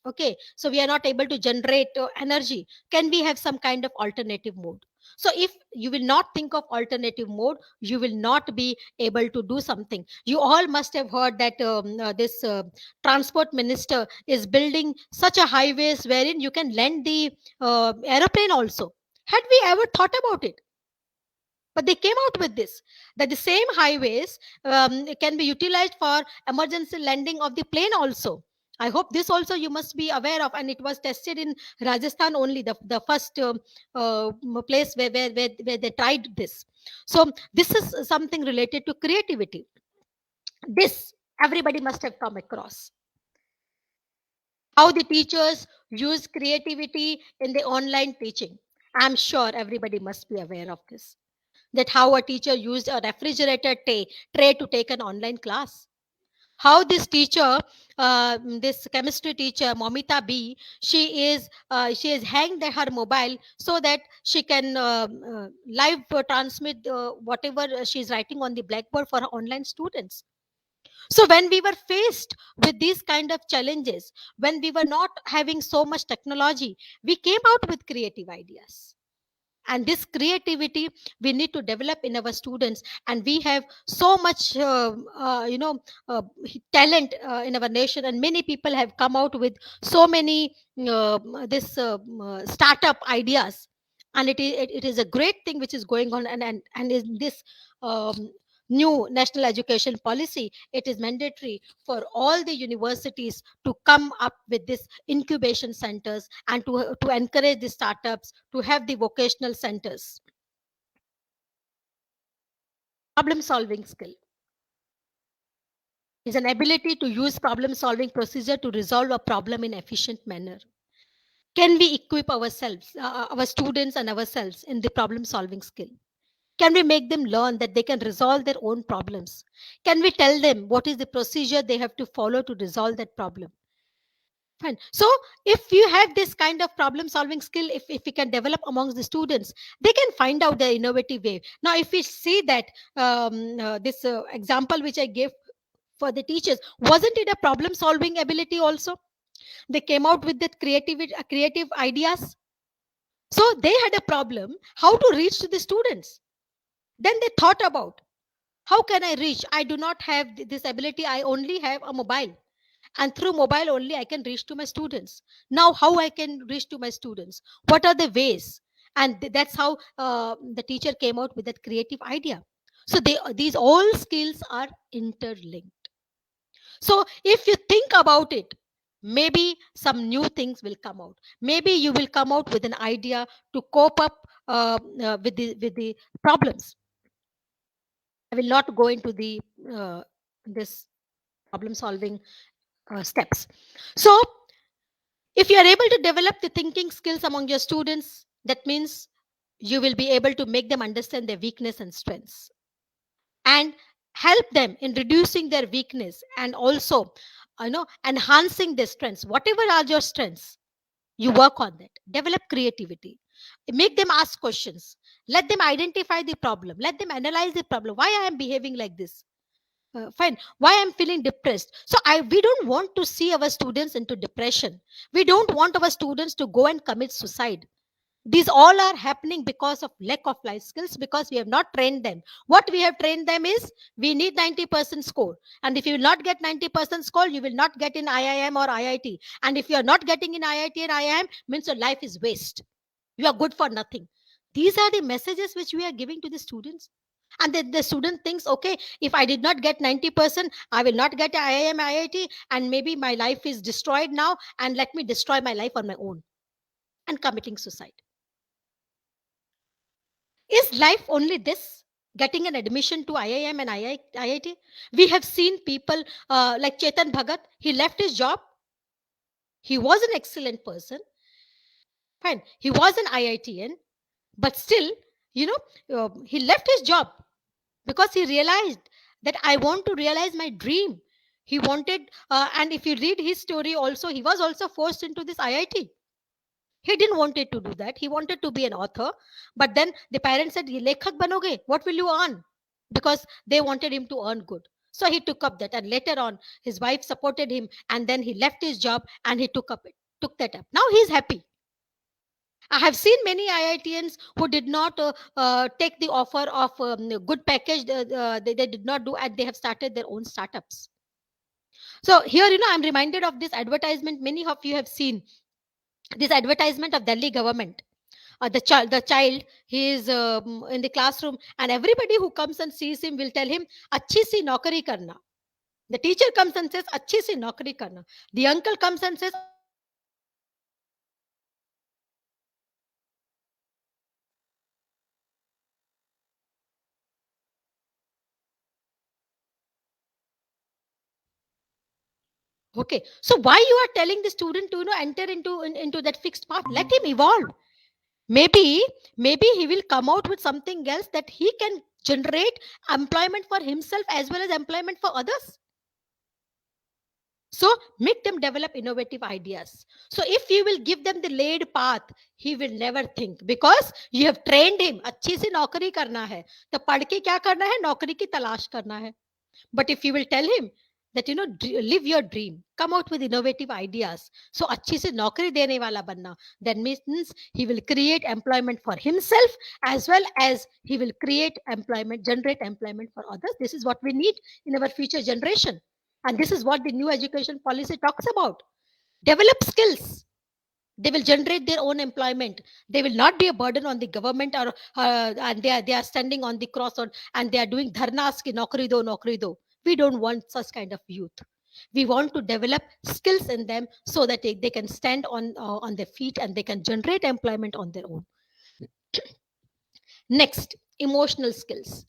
Speaker 2: Okay, so we are not able to generate energy. Can we have some kind of alternative mode? So if you will not think of alternative mode, you will not be able to do something. You all must have heard that this transport minister is building such a highways wherein you can land the aeroplane also. Had we ever thought about it? But they came out with this, that the same highways can be utilized for emergency landing of the plane also. I hope this also you must be aware of, and it was tested in Rajasthan only, the first place where they tried this. So this is something related to creativity. This everybody must have come across. How the teachers use creativity in the online teaching. I'm sure everybody must be aware of this, that how a teacher used a refrigerator tray to take an online class. How this teacher, this chemistry teacher, Momita B, she is hanged her mobile so that she can live transmit whatever she is writing on the blackboard for her online students. So when we were faced with these kind of challenges, when we were not having so much technology, we came out with creative ideas. And this creativity we need to develop in our students, and we have so much talent in our nation, and many people have come out with so many this startup ideas. And it is a great thing which is going on, and in this um, new national education policy, it is mandatory for all the universities to come up with this incubation centers, and to encourage the startups to have the vocational centers. Problem solving skill is an ability to use problem solving procedure to resolve a problem in efficient manner. Can we equip ourselves, our students and ourselves, in the problem solving skill? Can we make them learn that they can resolve their own problems? Can we tell them what is the procedure they have to follow to resolve that problem? Fine. So if you have this kind of problem solving skill, if we can develop amongst the students, they can find out the innovative way. Now, if we see that this example which I gave for the teachers, wasn't it a problem solving ability also? They came out with that creative ideas. So they had a problem how to reach to the students. Then they thought about, how can I reach? I do not have this ability. I only have a mobile, and through mobile only I can reach to my students. Now how I can reach to my students? What are the ways? And that's how the teacher came out with that creative idea. So these all skills are interlinked. So if you think about it, maybe some new things will come out. Maybe you will come out with an idea to cope up with the problems. I will not go into the this problem solving steps. So if you are able to develop the thinking skills among your students, that means You will be able to make them understand their weakness and strengths, and help them in reducing their weakness, and also enhancing their strengths. Whatever are your strengths, you work on that. Develop creativity, make them ask questions, let them identify the problem, let them analyze the problem. Why I am behaving like this? Fine. Why I'm feeling depressed? So I we don't want to see our students into depression. We don't want our students to go and commit suicide. These all are happening because of lack of life skills, because we have not trained them. What we have trained them is, we need 90% score, and if you will not get 90% score, you will not get in IIM or IIT, and if you are not getting in IIT and IIM, means your life is waste. You are good for nothing. These are the messages which we are giving to the students. And then the student thinks, okay, if I did not get 90%, I will not get IIM, IIT, and maybe my life is destroyed now, and let me destroy my life on my own, and committing suicide. Is life only this? Getting an admission to IIM and IIT? We have seen people like Chetan Bhagat. He left his job. He was an excellent person. Fine. He was an IITN, but still, you he left his job because he realized that I want to realize my dream. He wanted, and if you read his story also, he was also forced into this IIT. He didn't wanted to do that. He wanted to be an author. But then the parents said, "Ye lekhak banoge, what will you earn?" Because they wanted him to earn good. So he took up that. And later on, his wife supported him. And then he left his job and he took that up. Now he's happy. I have seen many IITians who did not take the offer of good package. They did not do, and they have started their own startups. So here, I'm reminded of this advertisement. Many of you have seen this advertisement of Delhi government. The child, he is in the classroom, and everybody who comes and sees him will tell him, "Achhi si naukari karna." The teacher comes and says, "Achhi si naukari karna." The uncle comes and says, "Achhi si naukari karna." The auntie comes and says, "Achhi si naukari karna." The uncle comes and says, "Achhi si naukari karna." The auntie comes and says, "Achhi si naukari karna." The uncle comes and says, "Achhi si naukari karna." Okay, so why you are telling the student to enter into that fixed path? Let him evolve. Maybe maybe he will come out with something else, that he can generate employment for himself as well as employment for others. So make them develop innovative ideas. So if you will give them the laid path, he will never think, because you have trained him. अच्छी सी नौकरी करना है, तो पढ़ के क्या करना है? नौकरी की तलाश करना है. But if you will tell him that live your dream, come out with innovative ideas, so अच्छी से नौकरी देने वाला बनना, that means he will create employment for himself, as well as he will generate employment for others. This is what we need in our future generation, and this is what the new education policy talks about. Develop skills. They will generate their own employment. They will not be a burden on the government, or and they are standing on the cross, and they are doing dharnas ki naukri do. We don't want such kind of youth. We want to develop skills in them, so that they can stand on their feet, and they can generate employment on their own. Next, emotional skills.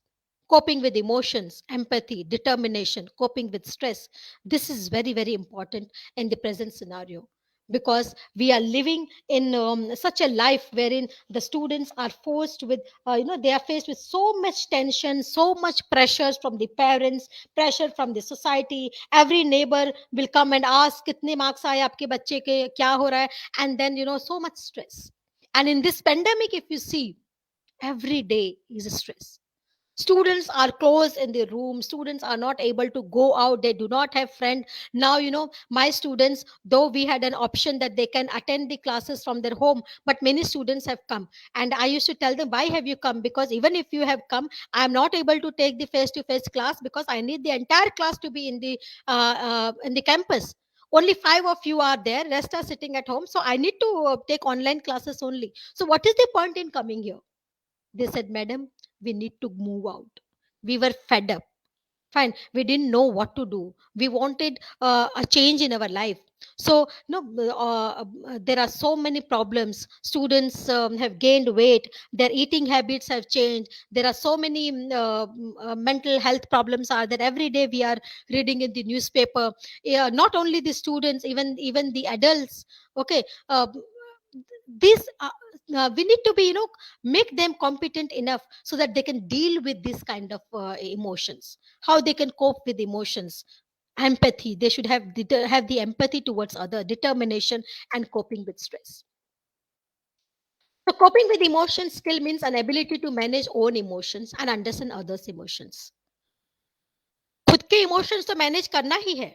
Speaker 2: Coping with emotions, empathy, determination, coping with stress. This is very, very important in the present scenario, because we are living in such a life wherein the students are forced with, they are faced with so much tension, so much pressures from the parents, pressure from the society. Every neighbor will come and ask, "Kitne marks aaye aapke bacche ke? Kya ho raha hai?" And then, so much stress. And in this pandemic, if you see, every day is a stress. Students are closed in their room. Students are not able to go out. They do not have friend. Now, my students, though we had an option that they can attend the classes from their home, but many students have come. And I used to tell them, "Why have you come? Because even if you have come, I am not able to take the face-to-face class, because I need the entire class to be in the campus. Only 5 of you are there. Rest are sitting at home. So I need to take online classes only. So what is the point in coming here?" They said, "Madam, we need to move out. We were fed up. Fine. We didn't know what to do. We wanted a change in our life." So, there are so many problems. Students have gained weight. Their eating habits have changed. There are so many mental health problems are that every day we are reading in the newspaper. Yeah, not only the students, even the adults. Okay. these we need to be, make them competent enough so that they can deal with this kind of emotions, how they can cope with emotions. Empathy, they should have the empathy towards other, determination, and coping with stress. So coping with emotions skill means an ability to manage own emotions and understand others emotions. खुद के emotions तो manage करना ही है,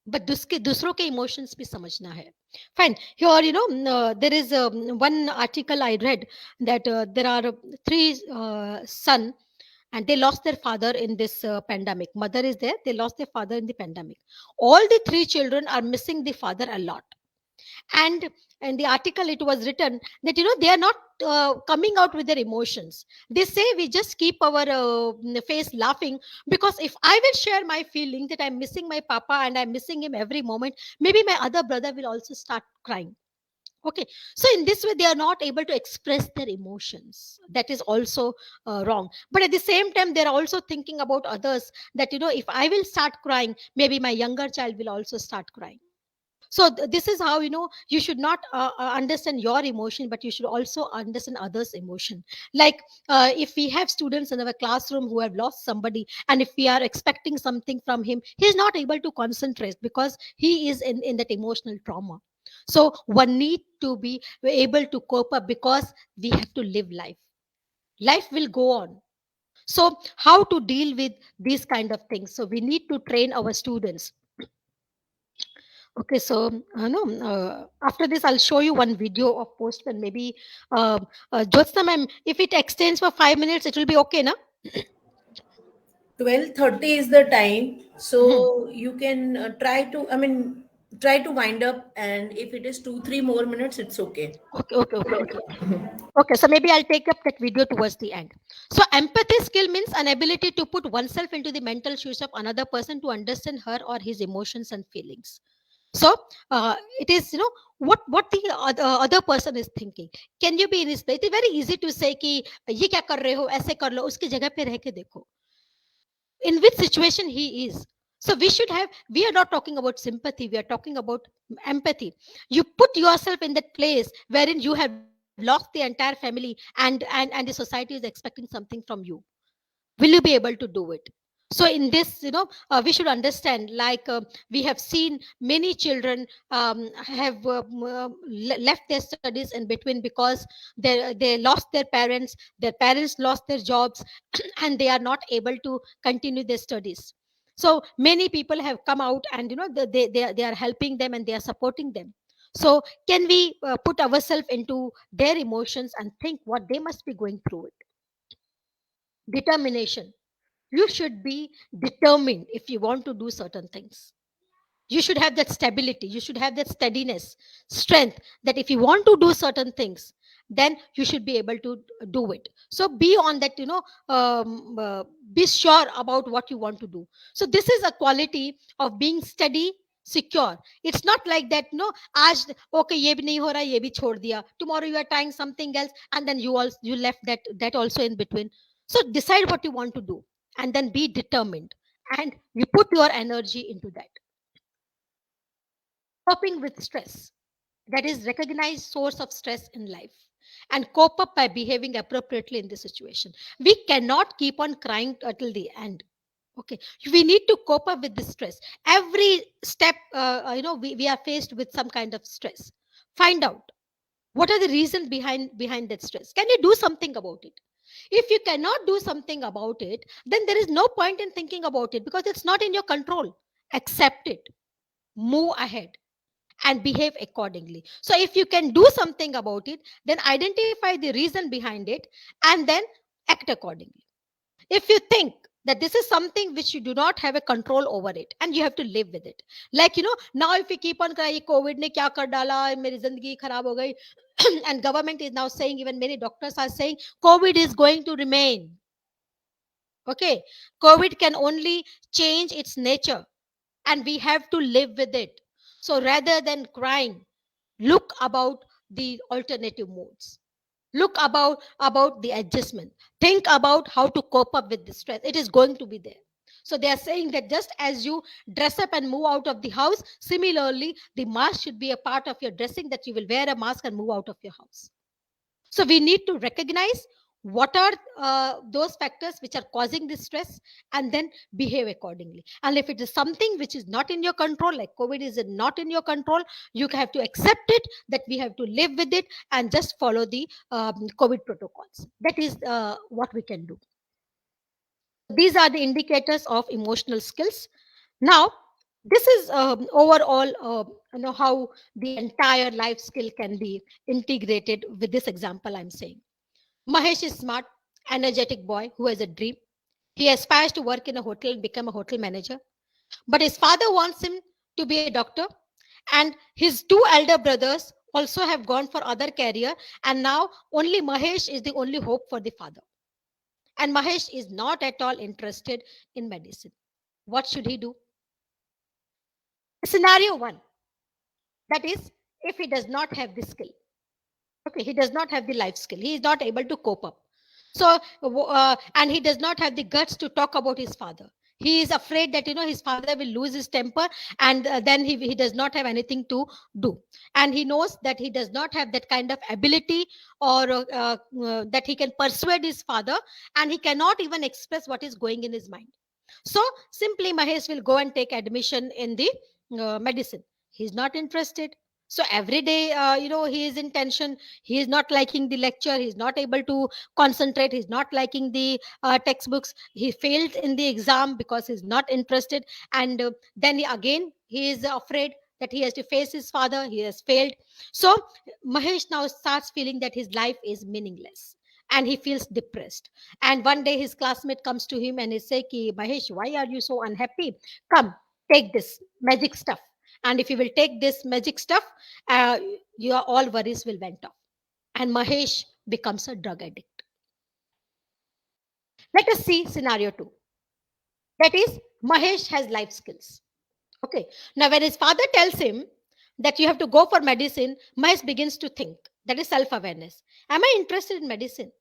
Speaker 2: but दूसरों के emotions भी समझना है. Fine. Here, there is one article I read that there are three son, and they lost their father in this pandemic. Mother is there, they lost their father in the pandemic. All the three children are missing the father a lot. And in the article it was written that, they are not coming out with their emotions. They say we just keep our face laughing, because if I will share my feeling that I'm missing my papa and I'm missing him every moment, maybe my other brother will also start crying. Okay, so in this way they are not able to express their emotions. That is also wrong. But at the same time they're also thinking about others, that, if I will start crying, maybe my younger child will also start crying. So this is how, you should not understand your emotion, but you should also understand others emotion. Like, if we have students in our classroom who have lost somebody, and if we are expecting something from him, he is not able to concentrate because he is in that emotional trauma. So one need to be able to cope up, because we have to live life. Life will go on. So how to deal with these kind of things? So we need to train our students. Okay, so no, after this, I'll show you one video of postman. Maybe, Jyotsna ma'am, if it extends for 5 minutes, it will be okay, na?
Speaker 1: 12:30 is the time,
Speaker 2: Mhm.
Speaker 1: so you can try to wind up, and if it is 2 3 more minutes, it's okay.
Speaker 2: Okay, okay, okay, okay, okay. Okay, so maybe I'll take up that video towards the end. So empathy skill means an ability to put oneself into the mental shoes of another person to understand her or his emotions and feelings. So it is, what the other person is thinking. Can you be in his place? It's very easy to say कि ये क्या कर रहे हो, ऐसे कर लो, उसकी जगह पे रह के देखो in which situation he is. So we are not talking about sympathy, we are talking about empathy. You put yourself in that place wherein you have lost the entire family, and the society is expecting something from you. Will you be able to do it? So in this, we should understand, like, we have seen many children have left their studies in between, because they lost their parents lost their jobs, and they are not able to continue their studies. So many people have come out, and, they are helping them and they are supporting them. So can we put ourselves into their emotions and think what they must be going through it? Determination. You should be determined if you want to do certain things. You should have that stability, you should have that steadiness, strength, that if you want to do certain things, then you should be able to do it. So be on that, be sure about what you want to do. So this is a quality of being steady, secure. It's not like that, आज okay ये भी नहीं हो रहा, ये भी छोड़ दिया, tomorrow you are trying something else, and then you left that also in between. So decide what you want to do, and then be determined, and you put your energy into that. Coping with stress, that is recognized source of stress in life, and cope up by behaving appropriately in this situation. We cannot keep on crying till the end. Okay, we need to cope up with this stress. Every step, we are faced with some kind of stress. Find out what are the reasons behind that stress. Can you do something about it? If you cannot do something about it, then there is no point in thinking about it, because it's not in your control. Accept it, move ahead, and behave accordingly. So if you can do something about it, then identify the reason behind it, and then act accordingly. If you think that this is something which you do not have a control over it, and you have to live with it, like, now if we keep on crying covid ne kya kar dala, meri zindagi kharab ho gayi, and government is now saying, even many doctors are saying, covid is going to remain. Okay, covid can only change its nature, and we have to live with it. So rather than crying, look about the alternative modes, look about the adjustment, think about how to cope up with the stress. It is going to be there. So they are saying that just as you dress up and move out of the house, similarly, the mask should be a part of your dressing, that you will wear a mask and move out of your house. So we need to recognize what are those factors which are causing this stress, and then behave accordingly. And if it is something which is not in your control, like COVID is not in your control, you have to accept it, that we have to live with it and just follow the COVID protocols. That is what we can do. These are the indicators of emotional skills. Now, this is overall how the entire life skill can be integrated with this example I'm saying. Mahesh is smart, energetic boy who has a dream. He aspires to work in a hotel and become a hotel manager. But his father wants him to be a doctor, and his two elder brothers also have gone for other career, and now only Mahesh is the only hope for the father. And Mahesh is not at all interested in medicine. What should he do? Scenario one, that is, if he does not have the skill. Okay, he does not have the life skill. He is not able to cope up. So, and he does not have the guts to talk about his father. He is afraid that his father will lose his temper, and then he does not have anything to do. And he knows that he does not have that kind of ability, or that he can persuade his father, and he cannot even express what is going in his mind. So simply Mahesh will go and take admission in the medicine. He's not interested. So every day, he is in tension. He is not liking the lecture. He's not able to concentrate. He's not liking the textbooks. He failed in the exam because he's not interested. And then again, he is afraid that he has to face his father. He has failed. So Mahesh now starts feeling that his life is meaningless. And he feels depressed. And one day his classmate comes to him and he says, Ki, Mahesh, why are you so unhappy? Come, take this magic stuff. And if you will take this magic stuff, uh, your all worries will went off. And Mahesh becomes a drug addict. Let us see scenario two. That is, Mahesh has life skills. Okay. Now, when his father tells him that you have to go for medicine, Mahesh begins to think. That is self awareness. Am I interested in medicine?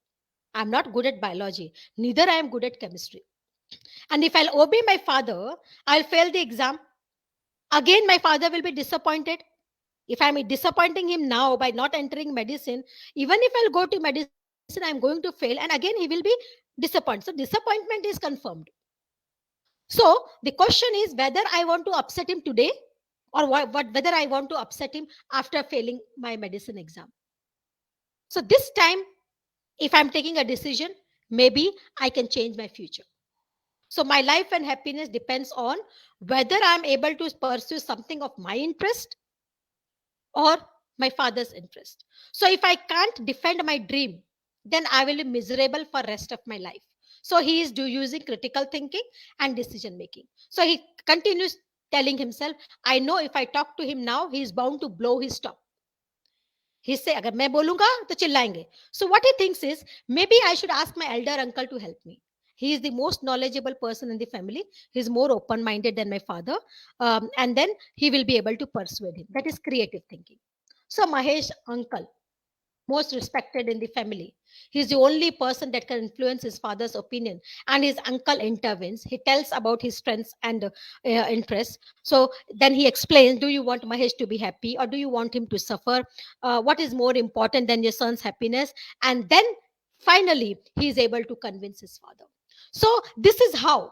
Speaker 2: I'm not good at biology. Neither I am good at chemistry. And if I'll obey my father, I'll fail the exam. Again, my father will be disappointed. If I'm disappointing him now by not entering medicine, even if I'll go to medicine, I'm going to fail. And again, he will be disappointed. So disappointment is confirmed. So the question is whether I want to upset him today, or whether I want to upset him after failing my medicine exam. So this time, if I'm taking a decision, maybe I can change my future. So my life and happiness depends on whether I'm able to pursue something of my interest or my father's interest. So if I can't defend my dream, then I will be miserable for rest of my life. So he is using critical thinking and decision making. So he continues telling himself, I know if I talk to him now, he is bound to blow his top. He say, अगर मैं बोलूंगा तो चिल्लाएंगे. So what he thinks is, maybe I should ask my elder uncle to help me. He is the most knowledgeable person in the family. He is more open minded than my father. And then he will be able to persuade him. That is creative thinking. So Mahesh uncle, most respected in the family. He's the only person that can influence his father's opinion, and his uncle intervenes. He tells about his strengths and interests. So then he explains, do you want Mahesh to be happy, or do you want him to suffer? What is more important than your son's happiness? And then finally, he is able to convince his father. So this is how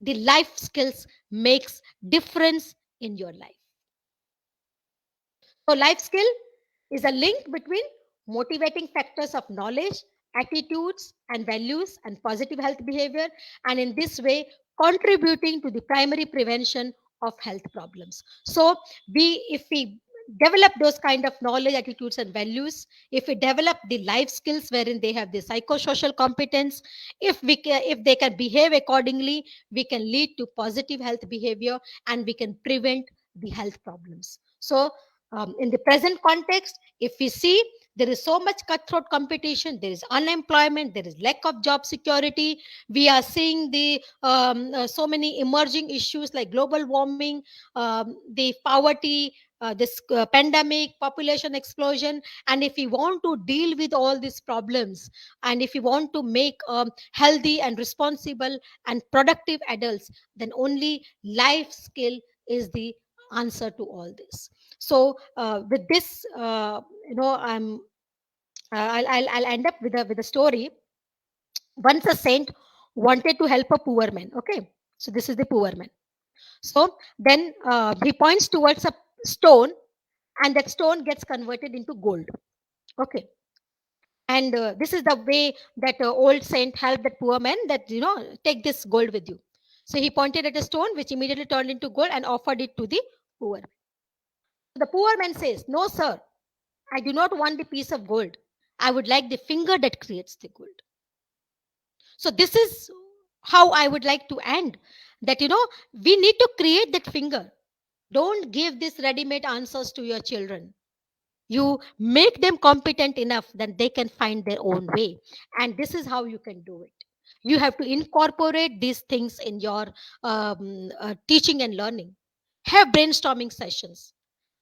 Speaker 2: the life skills makes difference in your life. So, life skill is a link between motivating factors of knowledge, attitudes, and values, and positive health behavior, and in this way, contributing to the primary prevention of health problems. So, if we develop those kind of knowledge, attitudes, and values, if we develop the life skills wherein they have the psychosocial competence, if they can behave accordingly, we can lead to positive health behavior, and we can prevent the health problems. So in the present context, if we see, there is so much cutthroat competition, there is unemployment, there is lack of job security. We are seeing the so many emerging issues like global warming, the poverty, this pandemic, population explosion, and if we want to deal with all these problems, and if we want to make healthy and responsible and productive adults, then only life skill is the answer to all this. So with this, I'll end up with a story. Once a saint wanted to help a poor man. Okay, so this is the poor man. So then he points towards a stone, and that stone gets converted into gold. Okay, and this is the way that old saint helped that poor man, that take this gold with you. So he pointed at a stone which immediately turned into gold and offered it to the poor man. The poor man says, "No, sir, I do not want the piece of gold. I would like the finger that creates the gold." So this is how I would like to end, that we need to create that finger. Don't give these ready made answers to your children. You make them competent enough, then they can find their own way. And this is how you can do it. You have to incorporate these things in your teaching and learning. Have brainstorming sessions,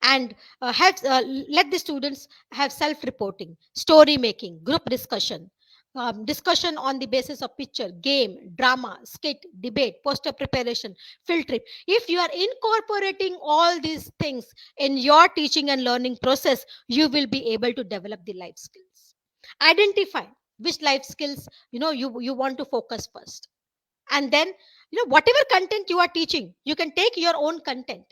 Speaker 2: and let the students have self reporting, story making, group discussion, discussion on the basis of picture, game, drama, skit, debate, poster preparation, field trip. If you are incorporating all these things in your teaching and learning process, you will be able to develop the life skills. Identify which life skills you want to focus first, and then whatever content you are teaching, you can take your own content,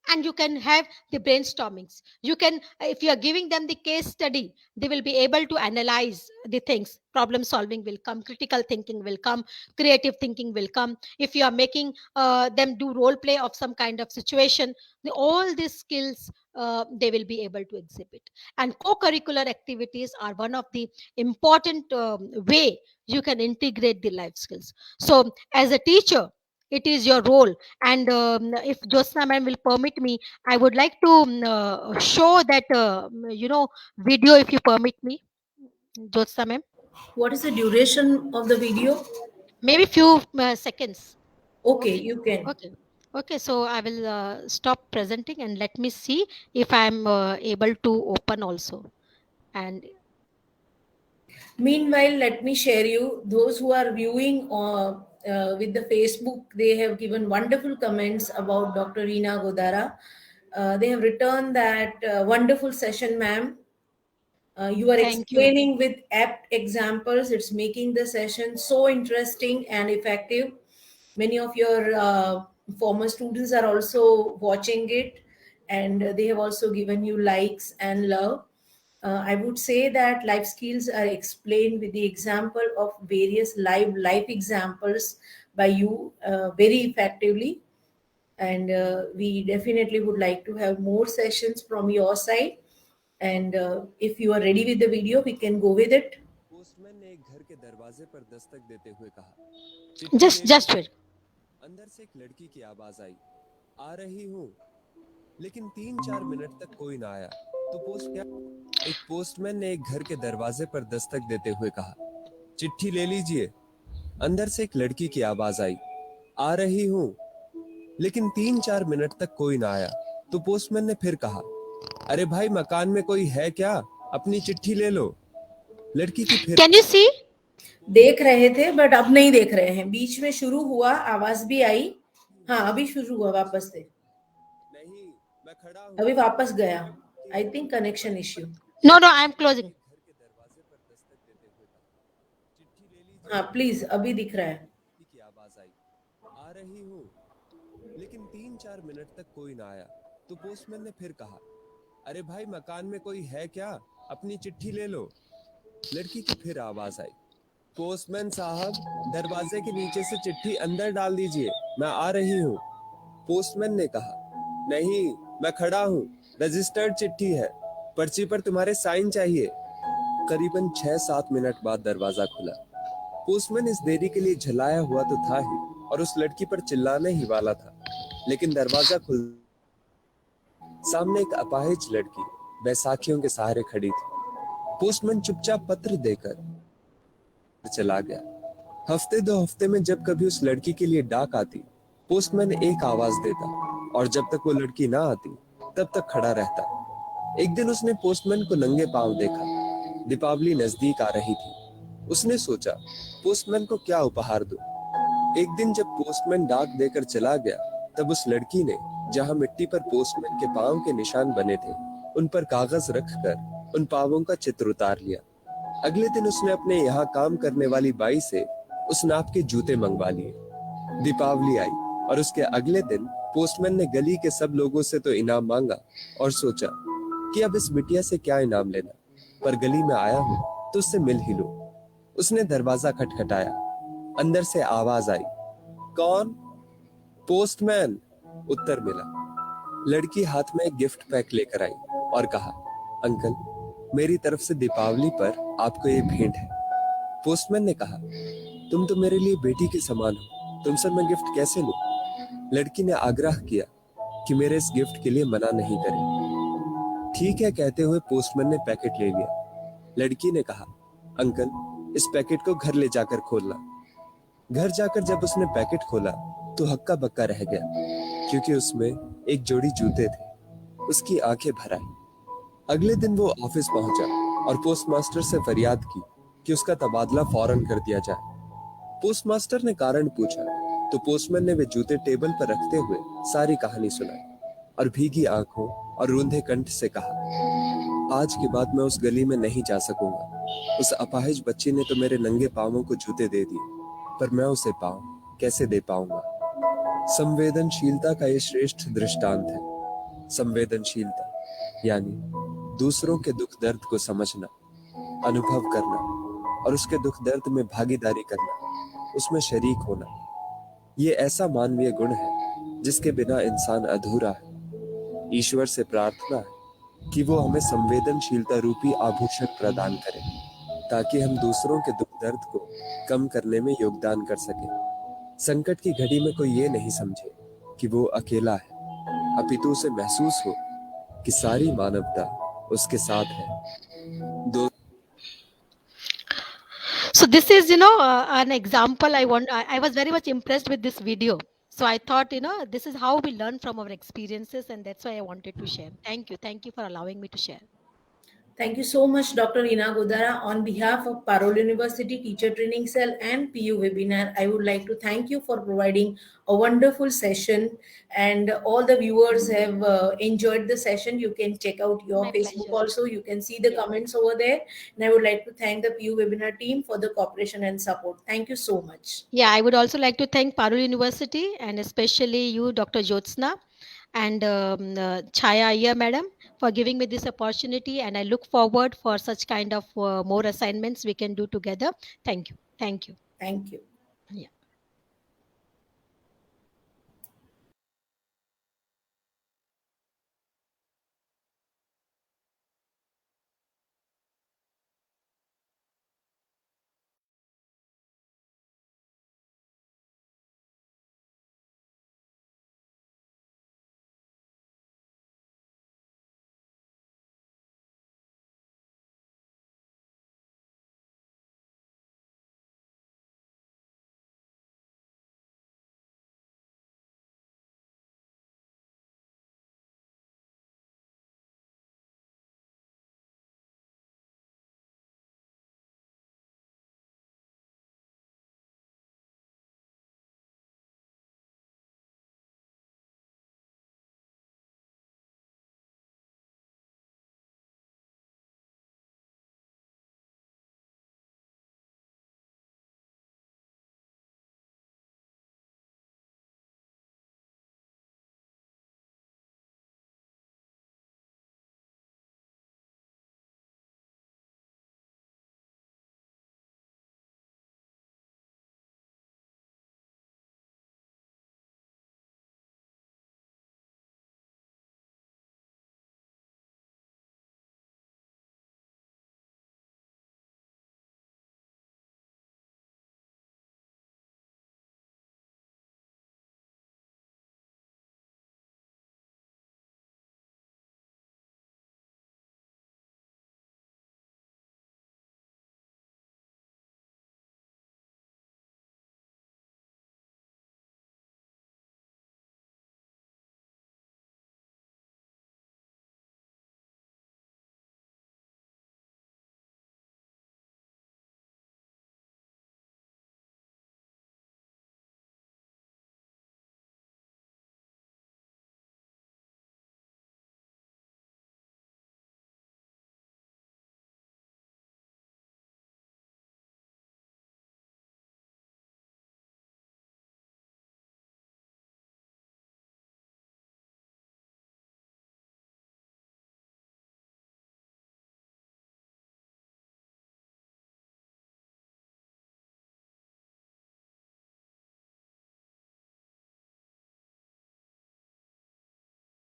Speaker 2: and you can have the brainstormings. You can, if you are giving them the case study, they will be able to analyze the things. Problem solving will come, critical thinking will come, creative thinking will come. If you are making them do role play of some kind of situation, all these skills they will be able to exhibit. And co-curricular activities are one of the important way you can integrate the life skills. So as a teacher, it is your role. And if Josna ma'am will permit me, I would like to show that video, if you permit me, Josna ma'am.
Speaker 1: What is the duration of the video?
Speaker 2: Maybe few seconds.
Speaker 1: Okay,
Speaker 2: Okay.
Speaker 1: you can.
Speaker 2: Okay. Okay, so I will stop presenting and let me see if I'm able to open also. And
Speaker 1: Meanwhile, let me share you those who are viewing with the Facebook. They have given wonderful comments about Dr. Reena Godara. They have written that wonderful session, ma'am. You are
Speaker 2: thank you.
Speaker 1: explaining with apt examples. It's making the session so interesting and effective. Many of your former students are also watching it, and they have also given you likes and love. I would say that life skills are explained with the example of various life examples by you very effectively. And we definitely would like to have more sessions from your side. And if you are ready with the video, we can go with it.
Speaker 3: Postman ने एक घर के दरवाजे पर दस्तक देते हुए कहा, चिट्ठी ले
Speaker 2: Just wait.
Speaker 3: अंदर से एक लड़की की आवाज आई, आ रही हूँ। लेकिन 3-4 मिनट तक कोई ना आया। तो एक पोस्टमैन ने एक घर के दरवाजे पर दस्तक देते हुए कहा, चिट्ठी ले लीजिए। अंदर से एक लड़की की आवाज आई, आ रही हूँ। लेकिन 3-4 मिनट तक कोई ना आया। तो पोस्टमैन ने फिर कहा, अरे भाई, मकान में कोई है क्या? अपनी चिट्ठी ले लो। लड़की की फिर
Speaker 2: Can you see?
Speaker 1: देख रहे थे बट अब नहीं देख रहे हैं। बीच में शुरू हुआ, आवाज भी आई। हाँ, अभी शुरू हुआ वापस से।
Speaker 3: नहीं, मैं खड़ा हूँ।
Speaker 1: अभी वापस गया। I think connection issue.
Speaker 2: No, no, I am closing.
Speaker 3: घर के दरवाजे पर दस्तक देते हुए कहा, चिट्ठी ले लीजिए।
Speaker 1: हाँ, प्लीज, अभी दिख रहा है।
Speaker 3: की आवाज आई, आ रही हूँ। लेकिन 3-4 मिनट तक कोई ना आया। तो पोस्टमैन ने फिर कहा, अरे भाई, मकान में कोई है क्या? अपनी चिट्ठी ले लो। लड़की की फिर आवाज आई, पोस्टमैन साहब, दरवाजे के नीचे से चिट्ठी अंदर डाल दीजिए, मैं आ रही हूँ। पोस्टमैन ने कहा, नहीं, मैं खड़ा हूँ, रजिस्टर्ड चिट्ठी है, पर्ची पर तुम्हारे साइन चाहिए। करीबन 6-7 मिनट बाद दरवाजा खुला। पोस्टमैन इस देरी के लिए झलाया हुआ तो था ही, और उस लड़की पर चिल्लाने ही वाला था, लेकिन दरवाजा खुल सामने एक अपाहिज लड़की बैसाखियों के सहारे खड़ी थी। पोस्टमैन चुपचाप पत्र देकर चला गया। हफ्ते 2 हफ्ते में जब कभी उस लड़की के लिए डाक आती, पोस्टमैन एक आवाज देता, और जब तक वो लड़की ना आती, तब तक खड़ा रहता। एक दिन उसने पोस्टमैन को नंगे पांव देखा। दीपावली नजदीक आ रही थी। उसने सोचा, पोस्टमैन को क्या उपहार दूं। एक दिन जब पोस्टमैन डाक देकर चला गया, तब उस लड़की ने, जहां मिट्टी पर पोस्टमैन के पांव के निशान बने थे, उन पर कागज रखकर उन पांवों का चित्र उतार लिया। अगले दिन उसने अपने यहाँ काम करने वाली बाई से उस नाप के जूते मंगवा लिए। दीपावली आई और उसके अगले दिन पोस्टमैन ने गली के सब लोगों से तो इनाम मांगा और सोचा कि अब इस बिटिया से क्या इनाम लेना, पर गली में आया हूं तो उससे मिल ही लो। उसने दरवाजा खटखटाया। अंदर से आवाज आई, कौन? पोस्टमैन, उत्तर मिला। लड़की हाथ में एक गिफ्ट पैक लेकर आई और कहा, अंकल, मेरी तरफ से दीपावली पर आपको ये भेंट है। पोस्टमैन ने कहा, तुम तो मेरे लिए बेटी के समान हो, तुमसे मैं गिफ्ट कैसे लूं? लड़की ने आग्रह किया कि मेरे इस गिफ्ट के लिए मना नहीं करें। ठीक है, कहते हुए पोस्टमैन ने पैकेट ले लिया। लड़की ने कहा, अंकल, इस पैकेट को घर ले जाकर खोलना। घर जाकर जब उसने पैकेट खोला तो हक्का बक्का रह गया, क्योंकि उसमें एक जोड़ी जूते थे। उसकी आंखें भर आई। अगले दिन वो ऑफिस पहुंचा और पोस्टमास्टर से फरियाद की कि उसका तबादला फौरन कर दिया जाए। पोस्टमास्टर ने कारण पूछा तो पोस्टमैन ने वे जूते टेबल पर रखते हुए सारी कहानी सुनाई और भीगी आंखों और रूंधे कंठ से कहा, आज के बाद मैं उस गली में नहीं जा सकूंगा। उस अपाहिज बच्ची ने तो मेरे नंगे पांवों को जूते दे दिए, पर मैं उसे पांव कैसे दे पाऊंगा। संवेदनशीलता का ये श्रेष्ठ दृष्टांत है। संवेदनशीलता यानी दूसरों के दुख दर्द को समझना, अनुभव करना और उसके दुख दर्द में भागीदारी करना, उसमें शरीक होना। ये ऐसा मानवीय गुण है जिसके बिना इंसान अधूरा है। ईश्वर से प्रार्थना है कि वो हमें संवेदनशीलता रूपी आभूषण प्रदान करे, ताकि हम दूसरों के दुख दर्द को कम करने में योगदान कर सकें। संकट की घड़ी में कोई ये नहीं समझे कि वो अकेला है, अपितु उसे महसूस हो कि सारी मानवता उसके साथ है। दो
Speaker 2: So this is, an example. I was very much impressed with this video. So I thought, this is how we learn from our experiences, and that's why I wanted to share. Thank you. Thank you for allowing me to share.
Speaker 1: Thank you so much, Dr. Rina Godara. On behalf of Parole University Teacher Training Cell and PU Webinar, I would like to thank you for providing a wonderful session. And all the viewers have enjoyed the session. You can check out your
Speaker 2: My
Speaker 1: Facebook
Speaker 2: pleasure.
Speaker 1: also. You can see the
Speaker 2: Yeah.
Speaker 1: comments over there. And I would like to thank the PU Webinar team for the cooperation and support. Thank you so much.
Speaker 2: Yeah, I would also like to thank Parul University and especially you, Dr. Jyotsna, and Chaya Iyer, madam, for giving me this opportunity. And I look forward for such kind of more assignments we can do together. Thank you. Thank you.
Speaker 1: Thank you.
Speaker 2: Yeah.